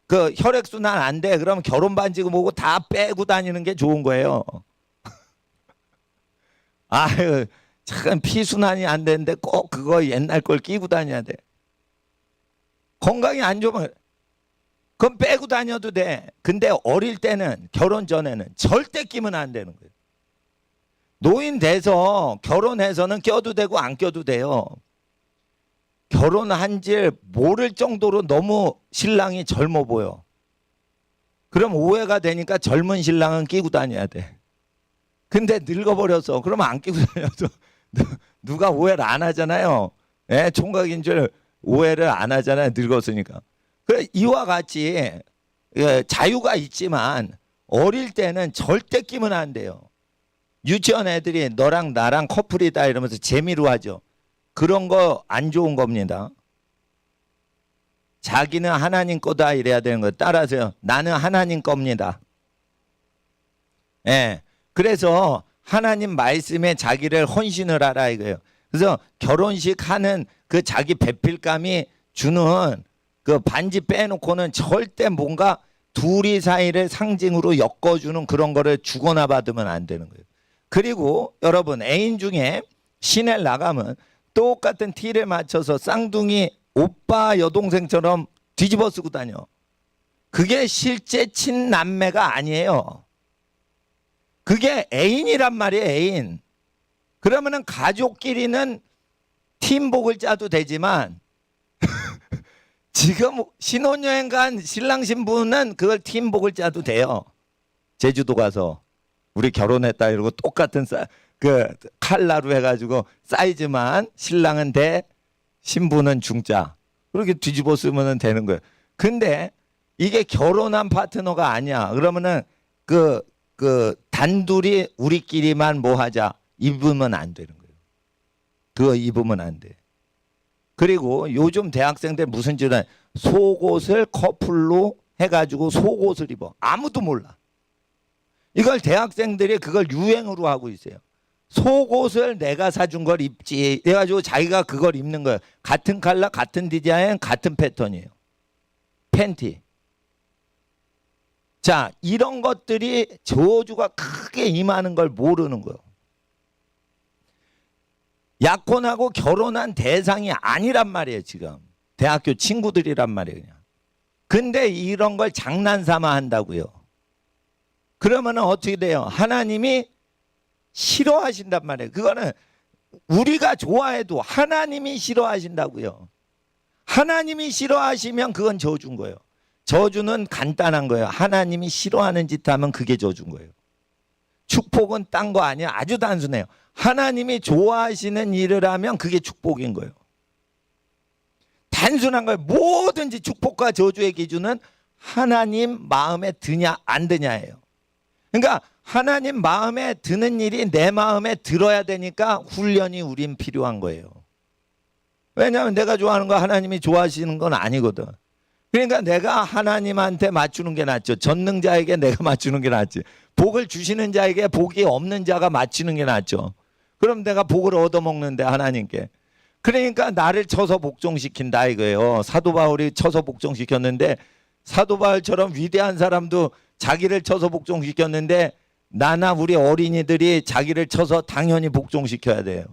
그 혈액순환 안 돼. 그러면 결혼 반지고 뭐고 다 빼고 다니는 게 좋은 거예요. 아유, 참 피순환이 안 되는데 꼭 그거 옛날 걸 끼고 다녀야 돼. 건강이 안 좋으면 그건 빼고 다녀도 돼. 근데 어릴 때는, 결혼 전에는 절대 끼면 안 되는 거예요. 노인 돼서 결혼해서는 껴도 되고 안 껴도 돼요. 결혼한 줄 모를 정도로 너무 신랑이 젊어 보여. 그럼 오해가 되니까 젊은 신랑은 끼고 다녀야 돼. 근데 늙어버려서 그러면 안 끼고 다녀도 누가 오해를 안 하잖아요. 예, 총각인 줄 오해를 안 하잖아요. 늙었으니까. 그래, 이와 같이 자유가 있지만 어릴 때는 절대 끼면 안 돼요. 유치원 애들이 너랑 나랑 커플이다 이러면서 재미로 하죠. 그런 거 안 좋은 겁니다. 자기는 하나님 거다 이래야 되는 거예요. 따라서요. 나는 하나님 겁니다. 예. 그래서 하나님 말씀에 자기를 헌신을 하라 이거예요. 그래서 결혼식 하는 그 자기 배필감이 주는 그 반지 빼놓고는 절대 뭔가 둘이 사이를 상징으로 엮어주는 그런 거를 주거나 받으면 안 되는 거예요. 그리고 여러분, 애인 중에 시내를 나가면 똑같은 티를 맞춰서 쌍둥이 오빠 여동생처럼 뒤집어 쓰고 다녀. 그게 실제 친남매가 아니에요. 그게 애인이란 말이에요. 애인. 그러면은 가족끼리는 팀복을 짜도 되지만 지금 신혼여행 간 신랑 신부는 그걸 팀복을 짜도 돼요. 제주도 가서 우리 결혼했다 이러고 똑같은 그 칼라로 해가지고 사이즈만 신랑은 대 신부는 중짜 그렇게 뒤집어 쓰면 되는 거예요. 근데 이게 결혼한 파트너가 아니야. 그러면은 그 단둘이 우리끼리만 뭐 하자 입으면 안 되는 거예요. 그거 입으면 안 돼. 그리고 요즘 대학생들 무슨 짓을 하냐. 속옷을 커플로 해가지고 속옷을 입어. 아무도 몰라. 이걸 대학생들이 그걸 유행으로 하고 있어요. 속옷을 내가 사준 걸 입지. 그래가지고 자기가 그걸 입는 거예요. 같은 컬러, 같은 디자인, 같은 패턴이에요. 팬티. 자, 이런 것들이 저주가 크게 임하는 걸 모르는 거예요. 약혼하고 결혼한 대상이 아니란 말이에요. 지금 대학교 친구들이란 말이에요. 그냥. 근데 이런 걸 장난삼아 한다고요. 그러면 어떻게 돼요? 하나님이 싫어하신단 말이에요. 그거는 우리가 좋아해도 하나님이 싫어하신다고요. 하나님이 싫어하시면 그건 저주인 거예요. 저주는 간단한 거예요. 하나님이 싫어하는 짓 하면 그게 저주인 거예요. 축복은 딴 거 아니야. 아주 단순해요. 하나님이 좋아하시는 일을 하면 그게 축복인 거예요. 단순한 거예요. 뭐든지 축복과 저주의 기준은 하나님 마음에 드냐 안 드냐예요. 그러니까 하나님 마음에 드는 일이 내 마음에 들어야 되니까 훈련이 우린 필요한 거예요. 왜냐하면 내가 좋아하는 거 하나님이 좋아하시는 건 아니거든. 그러니까 내가 하나님한테 맞추는 게 낫죠. 전능자에게 내가 맞추는 게 낫지. 복을 주시는 자에게 복이 없는 자가 맞추는 게 낫죠. 그럼 내가 복을 얻어먹는데 하나님께. 그러니까 나를 쳐서 복종시킨다 이거예요. 사도 바울이 쳐서 복종시켰는데 사도 바울처럼 위대한 사람도 자기를 쳐서 복종시켰는데 나나 우리 어린이들이 자기를 쳐서 당연히 복종시켜야 돼요.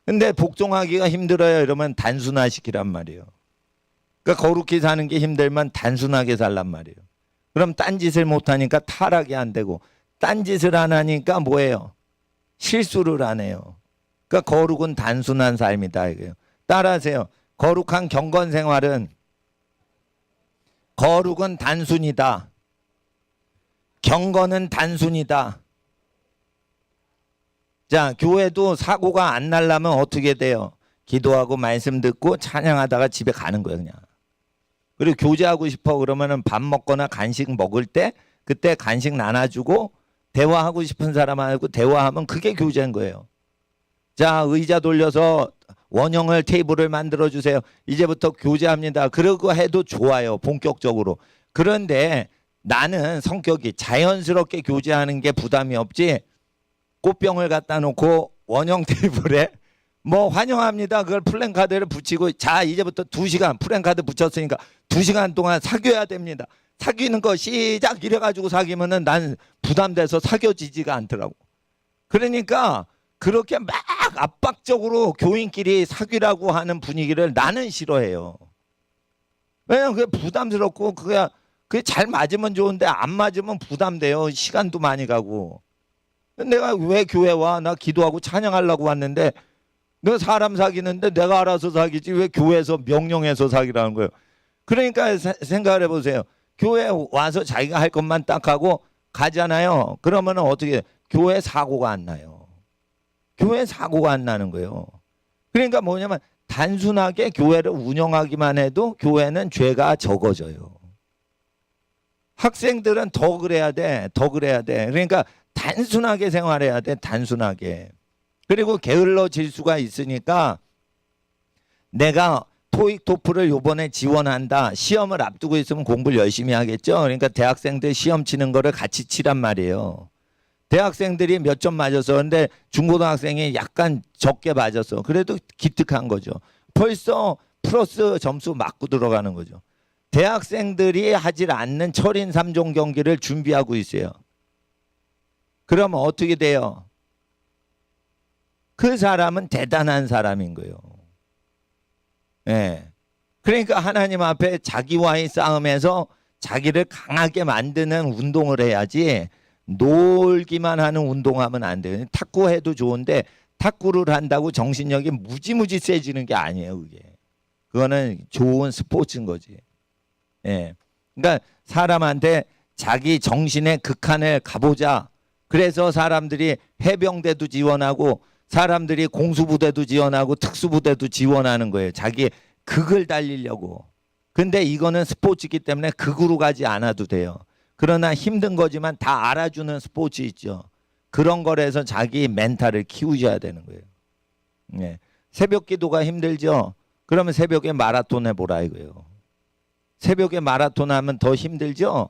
근데 복종하기가 힘들어요. 이러면 단순화시키란 말이에요. 그러니까 거룩히 사는 게 힘들면 단순하게 살란 말이에요. 그럼 딴짓을 못하니까 타락이 안 되고 딴짓을 안 하니까 뭐예요? 실수를 안 해요. 그러니까 거룩은 단순한 삶이다 이거예요. 따라하세요. 거룩한 경건 생활은 거룩은 단순이다. 경건은 단순이다. 자, 교회도 사고가 안 날라면 어떻게 돼요? 기도하고 말씀 듣고 찬양하다가 집에 가는 거예요, 그냥. 그리고 교제하고 싶어 그러면은 밥 먹거나 간식 먹을 때 그때 간식 나눠주고 대화하고 싶은 사람하고 대화하면 그게 교제인 거예요. 자, 의자 돌려서 원형을 테이블을 만들어 주세요. 이제부터 교제합니다. 그러고 해도 좋아요, 본격적으로. 그런데 나는 성격이 자연스럽게 교제하는 게 부담이 없지. 꽃병을 갖다 놓고 원형 테이블에 뭐 환영합니다. 그걸 플랜카드를 붙이고 자 이제부터 2시간 플랜카드 붙였으니까 2시간 동안 사귀어야 됩니다. 사귀는 거 시작 이래가지고 사귀면은 난 부담돼서 사귀어지지가 않더라고. 그러니까 그렇게 막 압박적으로 교인끼리 사귀라고 하는 분위기를 나는 싫어해요. 왜냐면 그게 부담스럽고 그게 잘 맞으면 좋은데 안 맞으면 부담돼요. 시간도 많이 가고. 내가 왜 교회 와? 나 기도하고 찬양하려고 왔는데 너 사람 사귀는데 내가 알아서 사귀지 왜 교회에서 명령해서 사귀라는 거예요. 그러니까 생각을 해보세요. 교회 와서 자기가 할 것만 딱 하고 가잖아요. 그러면 어떻게 교회 사고가 안 나요. 교회 사고가 안 나는 거예요. 그러니까 뭐냐면 단순하게 교회를 운영하기만 해도 교회는 죄가 적어져요. 학생들은 더 그래야 돼. 더 그래야 돼. 그러니까 단순하게 생활해야 돼. 단순하게. 그리고 게을러질 수가 있으니까 내가 토익 토플을 요번에 지원한다. 시험을 앞두고 있으면 공부를 열심히 하겠죠. 그러니까 대학생들 시험 치는 거를 같이 치란 말이에요. 대학생들이 몇 점 맞았어. 근데 중고등학생이 약간 적게 맞았어. 그래도 기특한 거죠. 벌써 플러스 점수 맞고 들어가는 거죠. 대학생들이 하질 않는 철인 3종 경기를 준비하고 있어요. 그러면 어떻게 돼요? 그 사람은 대단한 사람인 거예요. 예. 그러니까 하나님 앞에 자기와의 싸움에서 자기를 강하게 만드는 운동을 해야지 놀기만 하는 운동하면 안 돼요. 탁구해도 좋은데 탁구를 한다고 정신력이 무지무지 세지는 게 아니에요. 그거는 좋은 스포츠인 거지. 예. 그러니까 사람한테 자기 정신의 극한을 가보자. 그래서 사람들이 해병대도 지원하고 사람들이 공수부대도 지원하고 특수부대도 지원하는 거예요. 자기 극을 달리려고. 근데 이거는 스포츠이기 때문에 극으로 가지 않아도 돼요. 그러나 힘든 거지만 다 알아주는 스포츠 있죠. 그런 거라서 자기 멘탈을 키우셔야 되는 거예요. 네. 새벽 기도가 힘들죠. 그러면 새벽에 마라톤 해보라 이거예요. 새벽에 마라톤 하면 더 힘들죠.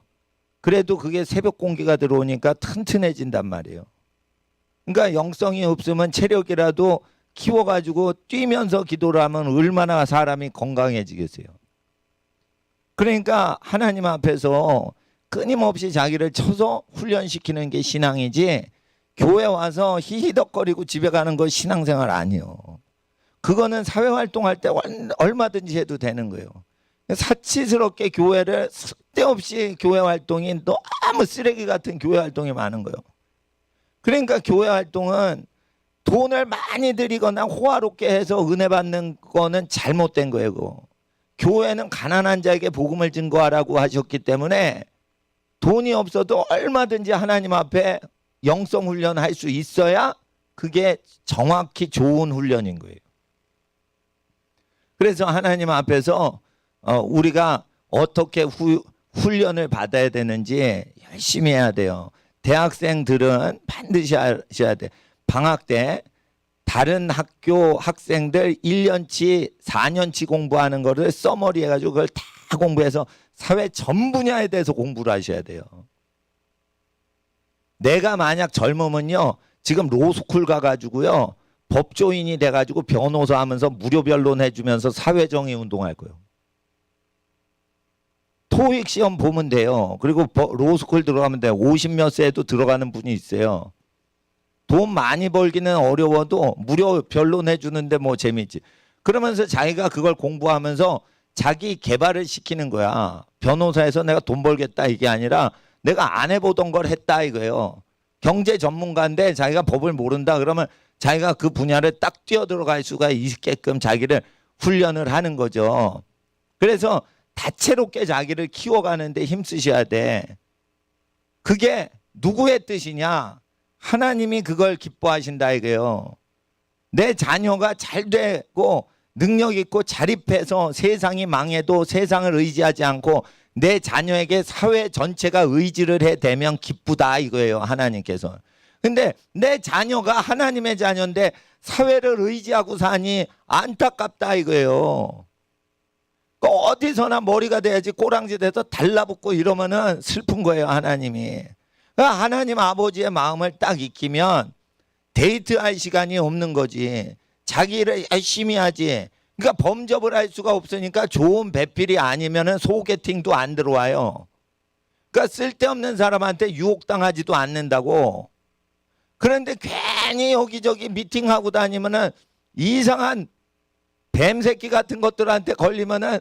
그래도 그게 새벽 공기가 들어오니까 튼튼해진단 말이에요. 그러니까 영성이 없으면 체력이라도 키워가지고 뛰면서 기도를 하면 얼마나 사람이 건강해지겠어요. 그러니까 하나님 앞에서 끊임없이 자기를 쳐서 훈련시키는 게 신앙이지 교회 와서 히히덕거리고 집에 가는 거 신앙생활 아니에요. 그거는 사회활동할 때 얼마든지 해도 되는 거예요. 사치스럽게 교회를 쓸데없이 교회 활동이 너무 쓰레기 같은 교회 활동이 많은 거예요. 그러니까 교회 활동은 돈을 많이 들이거나 호화롭게 해서 은혜 받는 거는 잘못된 거예요. 그거. 교회는 가난한 자에게 복음을 증거하라고 하셨기 때문에 돈이 없어도 얼마든지 하나님 앞에 영성 훈련 할 수 있어야 그게 정확히 좋은 훈련인 거예요. 그래서 하나님 앞에서 우리가 어떻게 훈련을 받아야 되는지 열심히 해야 돼요. 대학생들은 반드시 하셔야 돼. 방학 때 다른 학교 학생들 1년치 4년치 공부하는 거를 써머리 해가지고 그걸 다 공부해서 사회 전 분야에 대해서 공부를 하셔야 돼요. 내가 만약 젊으면요, 지금 로스쿨 가가지고요, 법조인이 돼가지고 변호사 하면서 무료 변론 해주면서 사회정의 운동할 거예요. 토익 시험 보면 돼요. 그리고 로스쿨 들어가면 돼요. 50몇 세에도 들어가는 분이 있어요. 돈 많이 벌기는 어려워도 무료 변론 해주는데 뭐 재밌지. 그러면서 자기가 그걸 공부하면서 자기 개발을 시키는 거야. 변호사에서 내가 돈 벌겠다 이게 아니라 내가 안 해보던 걸 했다 이거예요. 경제 전문가인데 자기가 법을 모른다 그러면 자기가 그 분야를 딱 뛰어들어갈 수가 있게끔 자기를 훈련을 하는 거죠. 그래서 다채롭게 자기를 키워가는데 힘쓰셔야 돼. 그게 누구의 뜻이냐? 하나님이 그걸 기뻐하신다 이거예요. 내 자녀가 잘 되고 능력 있고 자립해서 세상이 망해도 세상을 의지하지 않고 내 자녀에게 사회 전체가 의지를 해대면 기쁘다 이거예요. 하나님께서. 근데 내 자녀가 하나님의 자녀인데 사회를 의지하고 사니 안타깝다 이거예요. 어디서나 머리가 돼야지 꼬랑지 돼서 달라붙고 이러면은 슬픈 거예요. 하나님이. 하나님 아버지의 마음을 딱 익히면 데이트할 시간이 없는 거지. 자기 일을 열심히 하지. 그러니까 범접을 할 수가 없으니까 좋은 배필이 아니면은 소개팅도 안 들어와요. 그러니까 쓸데없는 사람한테 유혹당하지도 않는다고. 그런데 괜히 여기저기 미팅하고 다니면은 이상한 뱀새끼 같은 것들한테 걸리면은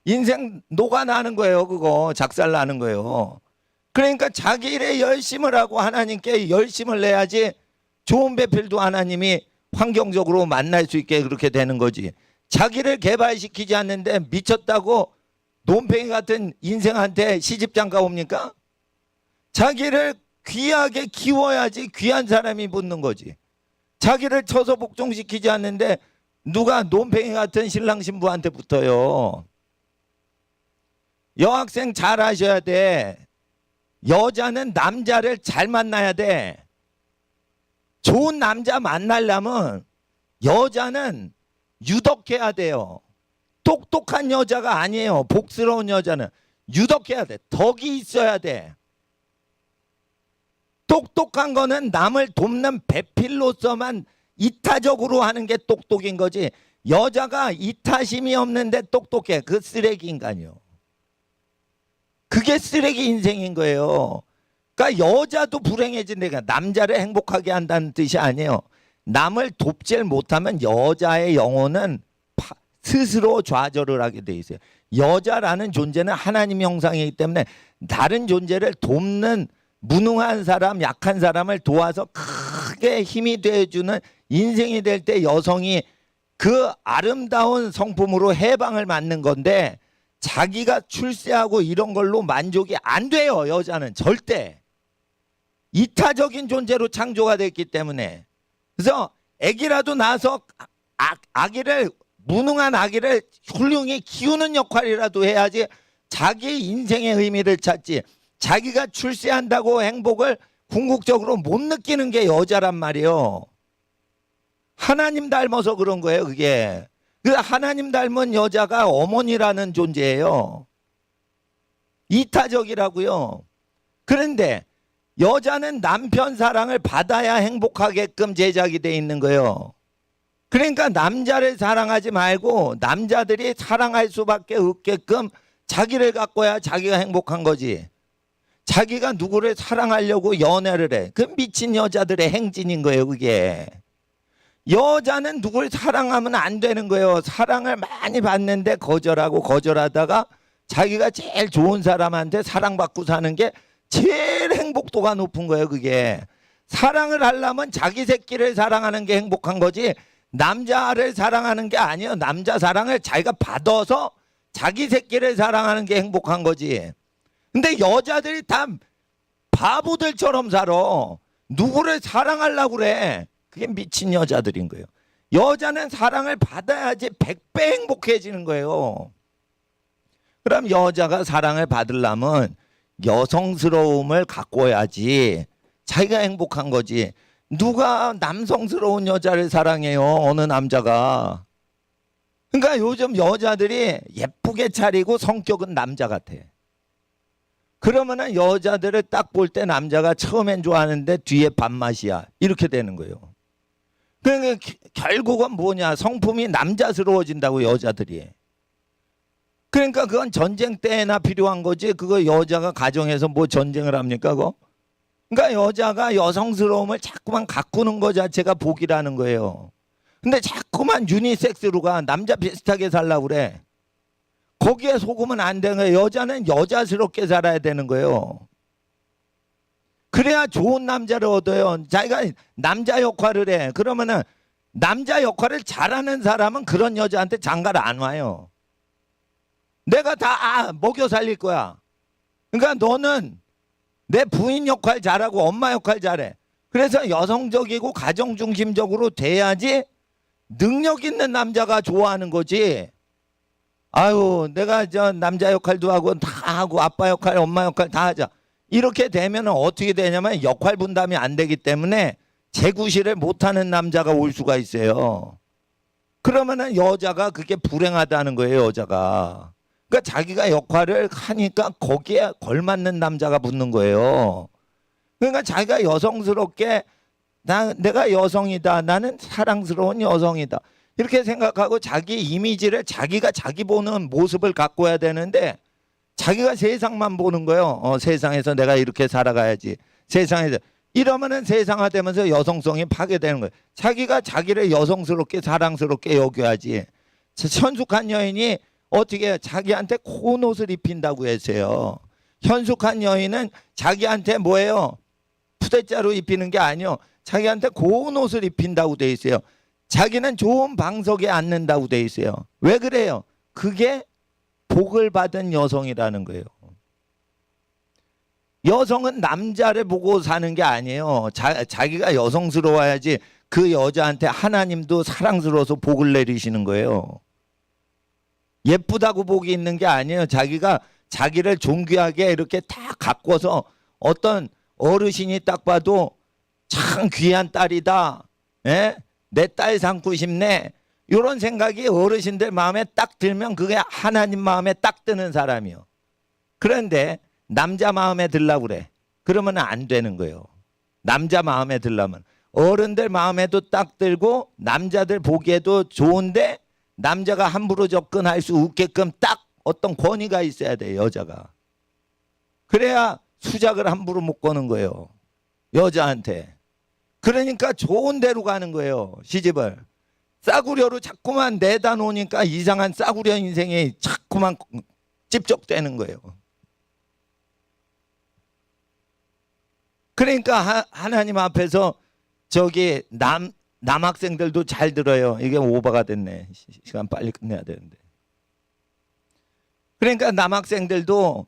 인생 녹아나는 거예요. 그거 작살나는 거예요. 그러니까 자기 일에 열심을 하고 하나님께 열심을 내야지 좋은 배필도 하나님이 환경적으로 만날 수 있게 그렇게 되는 거지. 자기를 개발시키지 않는데 미쳤다고 논팽이 같은 인생한테 시집장가 옵니까? 자기를 귀하게 키워야지 귀한 사람이 붙는 거지. 자기를 쳐서 복종시키지 않는데 누가 논팽이 같은 신랑 신부한테 붙어요. 여학생 잘 하셔야 돼. 여자는 남자를 잘 만나야 돼. 좋은 남자 만나려면 여자는 유덕해야 돼요. 똑똑한 여자가 아니에요. 복스러운 여자는 유덕해야 돼. 덕이 있어야 돼. 똑똑한 거는 남을 돕는 배필로서만 이타적으로 하는 게 똑똑인 거지. 여자가 이타심이 없는데 똑똑해. 그 쓰레기 인간이요. 그게 쓰레기 인생인 거예요. 그러니까 여자도 불행해진다니까. 남자를 행복하게 한다는 뜻이 아니에요. 남을 돕질 못하면 여자의 영혼은 스스로 좌절을 하게 돼 있어요. 여자라는 존재는 하나님 형상이기 때문에 다른 존재를 돕는 무능한 사람, 약한 사람을 도와서 크게 힘이 되어주는 인생이 될 때 여성이 그 아름다운 성품으로 해방을 맞는 건데 자기가 출세하고 이런 걸로 만족이 안 돼요. 여자는 절대. 이타적인 존재로 창조가 됐기 때문에. 그래서 아기라도 낳아서 아기를 무능한 아기를 훌륭히 키우는 역할이라도 해야지 자기 인생의 의미를 찾지. 자기가 출세한다고 행복을 궁극적으로 못 느끼는 게 여자란 말이에요. 하나님 닮아서 그런 거예요. 그게. 그 하나님 닮은 여자가 어머니라는 존재예요. 이타적이라고요. 그런데 여자는 남편 사랑을 받아야 행복하게끔 제작이 돼 있는 거예요. 그러니까 남자를 사랑하지 말고 남자들이 사랑할 수밖에 없게끔 자기를 가꿔야 자기가 행복한 거지. 자기가 누구를 사랑하려고 연애를 해. 그 미친 여자들의 행진인 거예요. 그게. 여자는 누굴 사랑하면 안 되는 거예요. 사랑을 많이 받는데 거절하다가 자기가 제일 좋은 사람한테 사랑받고 사는 게 제일 행복도가 높은 거예요. 그게. 사랑을 하려면 자기 새끼를 사랑하는 게 행복한 거지 남자를 사랑하는 게 아니에요. 남자 사랑을 자기가 받아서 자기 새끼를 사랑하는 게 행복한 거지. 근데 여자들이 다 바보들처럼 살아. 누구를 사랑하려고 그래. 그게 미친 여자들인 거예요. 여자는 사랑을 받아야지 100배 행복해지는 거예요. 그럼 여자가 사랑을 받으려면 여성스러움을 가꿔야지 자기가 행복한 거지. 누가 남성스러운 여자를 사랑해요? 어느 남자가. 그러니까 요즘 여자들이 예쁘게 차리고 성격은 남자 같아. 그러면은 여자들을 딱 볼 때 남자가 처음엔 좋아하는데 뒤에 밥맛이야. 이렇게 되는 거예요. 그러니까 결국은 뭐냐? 성품이 남자스러워진다고 여자들이. 그러니까 그건 전쟁 때나 필요한 거지. 그거 여자가 가정에서 뭐 전쟁을 합니까? 그거? 그러니까 여자가 여성스러움을 자꾸만 가꾸는 거 자체가 복이라는 거예요. 근데 자꾸만 유니섹스로 가. 남자 비슷하게 살라고 그래. 거기에 속으면 안 되는 거예요. 여자는 여자스럽게 살아야 되는 거예요. 그래야 좋은 남자를 얻어요. 자기가 남자 역할을 해. 그러면은 남자 역할을 잘하는 사람은 그런 여자한테 장가를 안 와요. 내가 다 먹여 살릴 거야. 그러니까 너는 내 부인 역할 잘하고 엄마 역할 잘해. 그래서 여성적이고 가정중심적으로 돼야지 능력 있는 남자가 좋아하는 거지. 아유, 내가 저 남자 역할도 하고 다 하고 아빠 역할, 엄마 역할 다 하자. 이렇게 되면 어떻게 되냐면 역할 분담이 안 되기 때문에 재구실을 못하는 남자가 올 수가 있어요. 그러면은 여자가 그게 불행하다는 거예요, 여자가. 그러니까 자기가 역할을 하니까 거기에 걸맞는 남자가 붙는 거예요. 그러니까 자기가 여성스럽게 내가 여성이다. 나는 사랑스러운 여성이다. 이렇게 생각하고 자기 이미지를 자기가 자기 보는 모습을 가꿔야 되는데 자기가 세상만 보는 거예요. 세상에서 내가 이렇게 살아가야지. 세상에서 이러면은 세상화되면서 여성성이 파괴되는 거예요. 자기가 자기를 여성스럽게 사랑스럽게 여겨야지. 현숙한 여인이 어떻게 자기한테 고운 옷을 입힌다고 했어요. 현숙한 여인은 자기한테 뭐예요? 푸대자루 입히는 게 아니요. 자기한테 고운 옷을 입힌다고 돼 있어요. 자기는 좋은 방석에 앉는다고 돼 있어요. 왜 그래요? 그게 복을 받은 여성이라는 거예요. 여성은 남자를 보고 사는 게 아니에요. 자기가 여성스러워야지 그 여자한테 하나님도 사랑스러워서 복을 내리시는 거예요. 예쁘다고 복이 있는 게 아니에요. 자기가 자기를 존귀하게 이렇게 다 가꿔서 어떤 어르신이 딱 봐도 참 귀한 딸이다. 예? 내 딸 삼고 싶네. 이런 생각이 어르신들 마음에 딱 들면 그게 하나님 마음에 딱 드는 사람이요. 그런데 남자 마음에 들려고 그래. 그러면 안 되는 거예요. 남자 마음에 들려면. 어른들 마음에도 딱 들고 남자들 보기에도 좋은데 남자가 함부로 접근할 수 없게끔 딱 어떤 권위가 있어야 돼, 여자가. 그래야 수작을 함부로 못 거는 거예요, 여자한테. 그러니까 좋은 데로 가는 거예요, 시집을. 싸구려로 자꾸만 내다 놓으니까 이상한 싸구려 인생이 자꾸만 찝적대는 거예요. 그러니까 하나님 앞에서 저기 남학생들도 잘 들어요. 이게 오버가 됐네. 시간 빨리 끝내야 되는데. 그러니까 남학생들도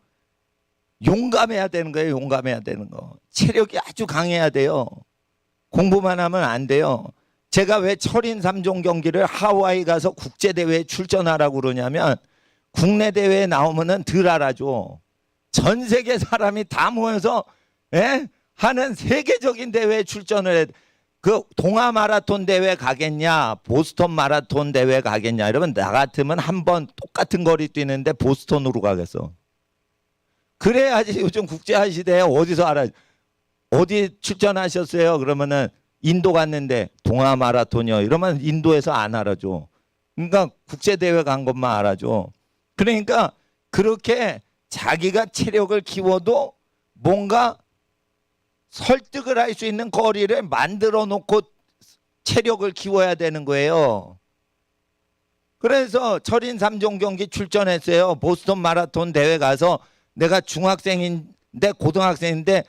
용감해야 되는 거예요. 용감해야 되는 거. 체력이 아주 강해야 돼요. 공부만 하면 안 돼요. 제가 왜 철인 3종 경기를 하와이 가서 국제대회에 출전하라고 그러냐면 국내 대회에 나오면은 덜 알아줘. 전 세계 사람이 다 모여서 하는 세계적인 대회에 출전을 해. 그 동아 마라톤 대회 가겠냐, 보스턴 마라톤 대회 가겠냐 이러면 나 같으면 한 번 똑같은 거리 뛰는데 보스턴으로 가겠어. 그래야지. 요즘 국제화 시대에 어디서 알아? 어디 출전하셨어요? 그러면은 인도 갔는데 동아 마라톤이요. 이러면 인도에서 안 알아줘. 그러니까 국제대회 간 것만 알아줘. 그러니까 그렇게 자기가 체력을 키워도 뭔가 설득을 할 수 있는 거리를 만들어 놓고 체력을 키워야 되는 거예요. 그래서 철인 3종 경기 출전했어요. 보스턴 마라톤 대회 가서 내가 중학생인데 고등학생인데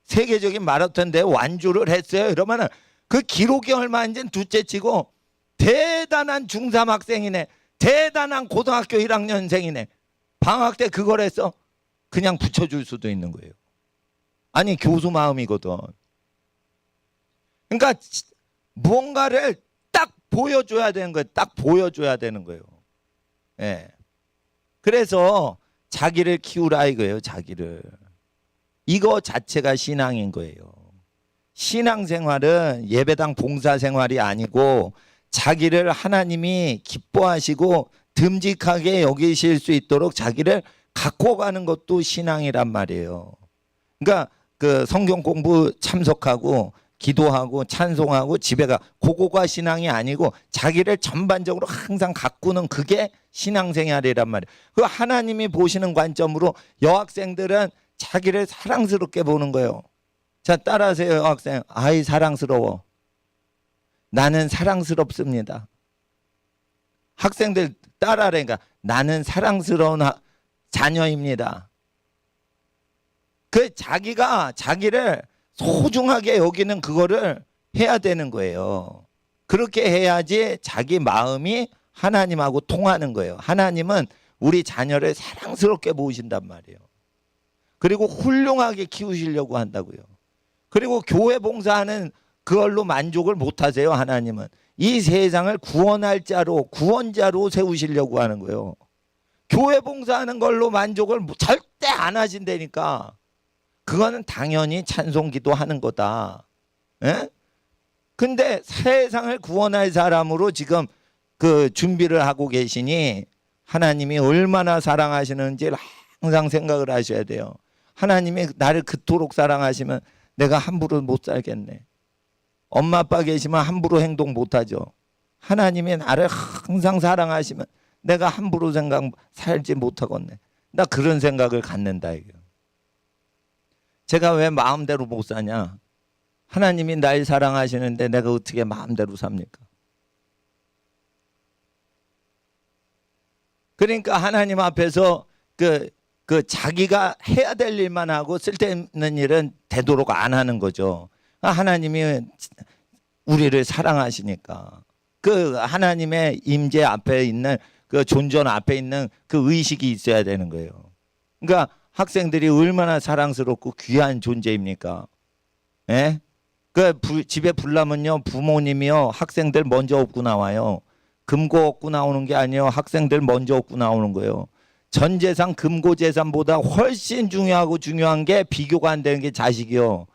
세계적인 마라톤 대회 완주를 했어요. 이러면은 그 기록이 얼마인지는 둘째치고 대단한 중3 학생이네. 대단한 고등학교 1학년생이네. 방학 때 그걸 해서 그냥 붙여줄 수도 있는 거예요. 아니 교수 마음이거든. 그러니까 뭔가를 딱 보여줘야 되는 거예요. 딱 보여줘야 되는 거예요. 예. 그래서 자기를 키우라 이거예요. 자기를. 이거 자체가 신앙인 거예요. 신앙생활은 예배당 봉사생활이 아니고 자기를 하나님이 기뻐하시고 듬직하게 여기실 수 있도록 자기를 갖고 가는 것도 신앙이란 말이에요. 그러니까 그 성경 공부 참석하고 기도하고 찬송하고 집에 가, 그거가 신앙이 아니고 자기를 전반적으로 항상 가꾸는 그게 신앙생활이란 말이에요. 그 하나님이 보시는 관점으로 여학생들은 자기를 사랑스럽게 보는 거예요. 자, 따라하세요. 여학생. 아이 사랑스러워. 나는 사랑스럽습니다. 학생들 따라하니까 나는 사랑스러운 자녀입니다. 그 자기가 자기를 소중하게 여기는 그거를 해야 되는 거예요. 그렇게 해야지 자기 마음이 하나님하고 통하는 거예요. 하나님은 우리 자녀를 사랑스럽게 보신단 말이에요. 그리고 훌륭하게 키우시려고 한다고요. 그리고 교회 봉사하는 그걸로 만족을 못 하세요. 하나님은 이 세상을 구원할 자로, 구원자로 세우시려고 하는 거예요. 교회 봉사하는 걸로 만족을 절대 안 하신다니까. 그거는 당연히 찬송기도 하는 거다. 예? 근데 세상을 구원할 사람으로 지금 그 준비를 하고 계시니 하나님이 얼마나 사랑하시는지 항상 생각을 하셔야 돼요. 하나님이 나를 그토록 사랑하시면 내가 함부로 못 살겠네. 엄마 아빠 계시면 함부로 행동 못 하죠. 하나님이 나를 항상 사랑하시면 내가 함부로 살지 못하겠네. 나 그런 생각을 갖는다 이거. 제가 왜 마음대로 못 사냐? 하나님이 날 사랑하시는데 내가 어떻게 마음대로 삽니까? 그러니까 하나님 앞에서 그 자기가 해야 될 일만 하고 쓸데없는 일은 되도록 안 하는 거죠. 하나님이 우리를 사랑하시니까 그 하나님의 임재 앞에 있는 그 존전 앞에 있는 그 의식이 있어야 되는 거예요. 그러니까 학생들이 얼마나 사랑스럽고 귀한 존재입니까? 예? 그 집에 불나면요 부모님이요 학생들 먼저 업고 나와요. 금고 업고 나오는 게 아니에요. 학생들 먼저 업고 나오는 거예요. 전 재산 금고 재산보다 훨씬 중요한 게 비교가 안 되는 게 자식이요.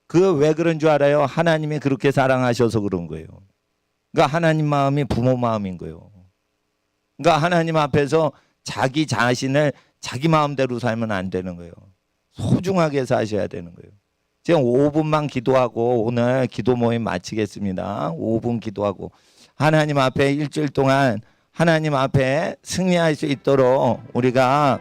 그 왜 그런 줄 알아요? 하나님이 그렇게 사랑하셔서 그런 거예요. 그러니까 하나님 마음이 부모 마음인 거예요. 그러니까 하나님 앞에서 자기 자신을 자기 마음대로 살면 안 되는 거예요. 소중하게 사셔야 되는 거예요. 지금 5분만 기도하고 오늘 기도 모임 마치겠습니다. 5분 기도하고 하나님 앞에 일주일 동안 하나님 앞에 승리할 수 있도록 우리가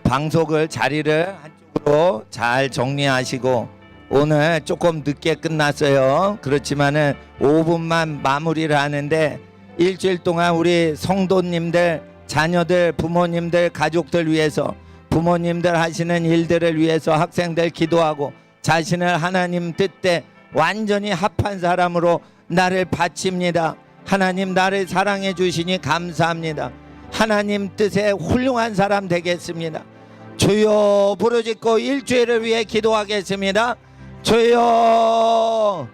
방송을 자리를 한쪽으로 잘 정리하시고 오늘 조금 늦게 끝났어요. 그렇지만은 5분만 마무리를 하는데 일주일 동안 우리 성도님들, 자녀들, 부모님들, 가족들 위해서 부모님들 하시는 일들을 위해서 학생들 기도하고 자신을 하나님 뜻대 완전히 합한 사람으로 나를 바칩니다. 하나님 나를 사랑해 주시니 감사합니다. 하나님 뜻에 훌륭한 사람 되겠습니다. 주여 부르짖고 일주일을 위해 기도하겠습니다. 주여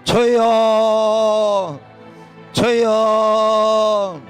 주여 주여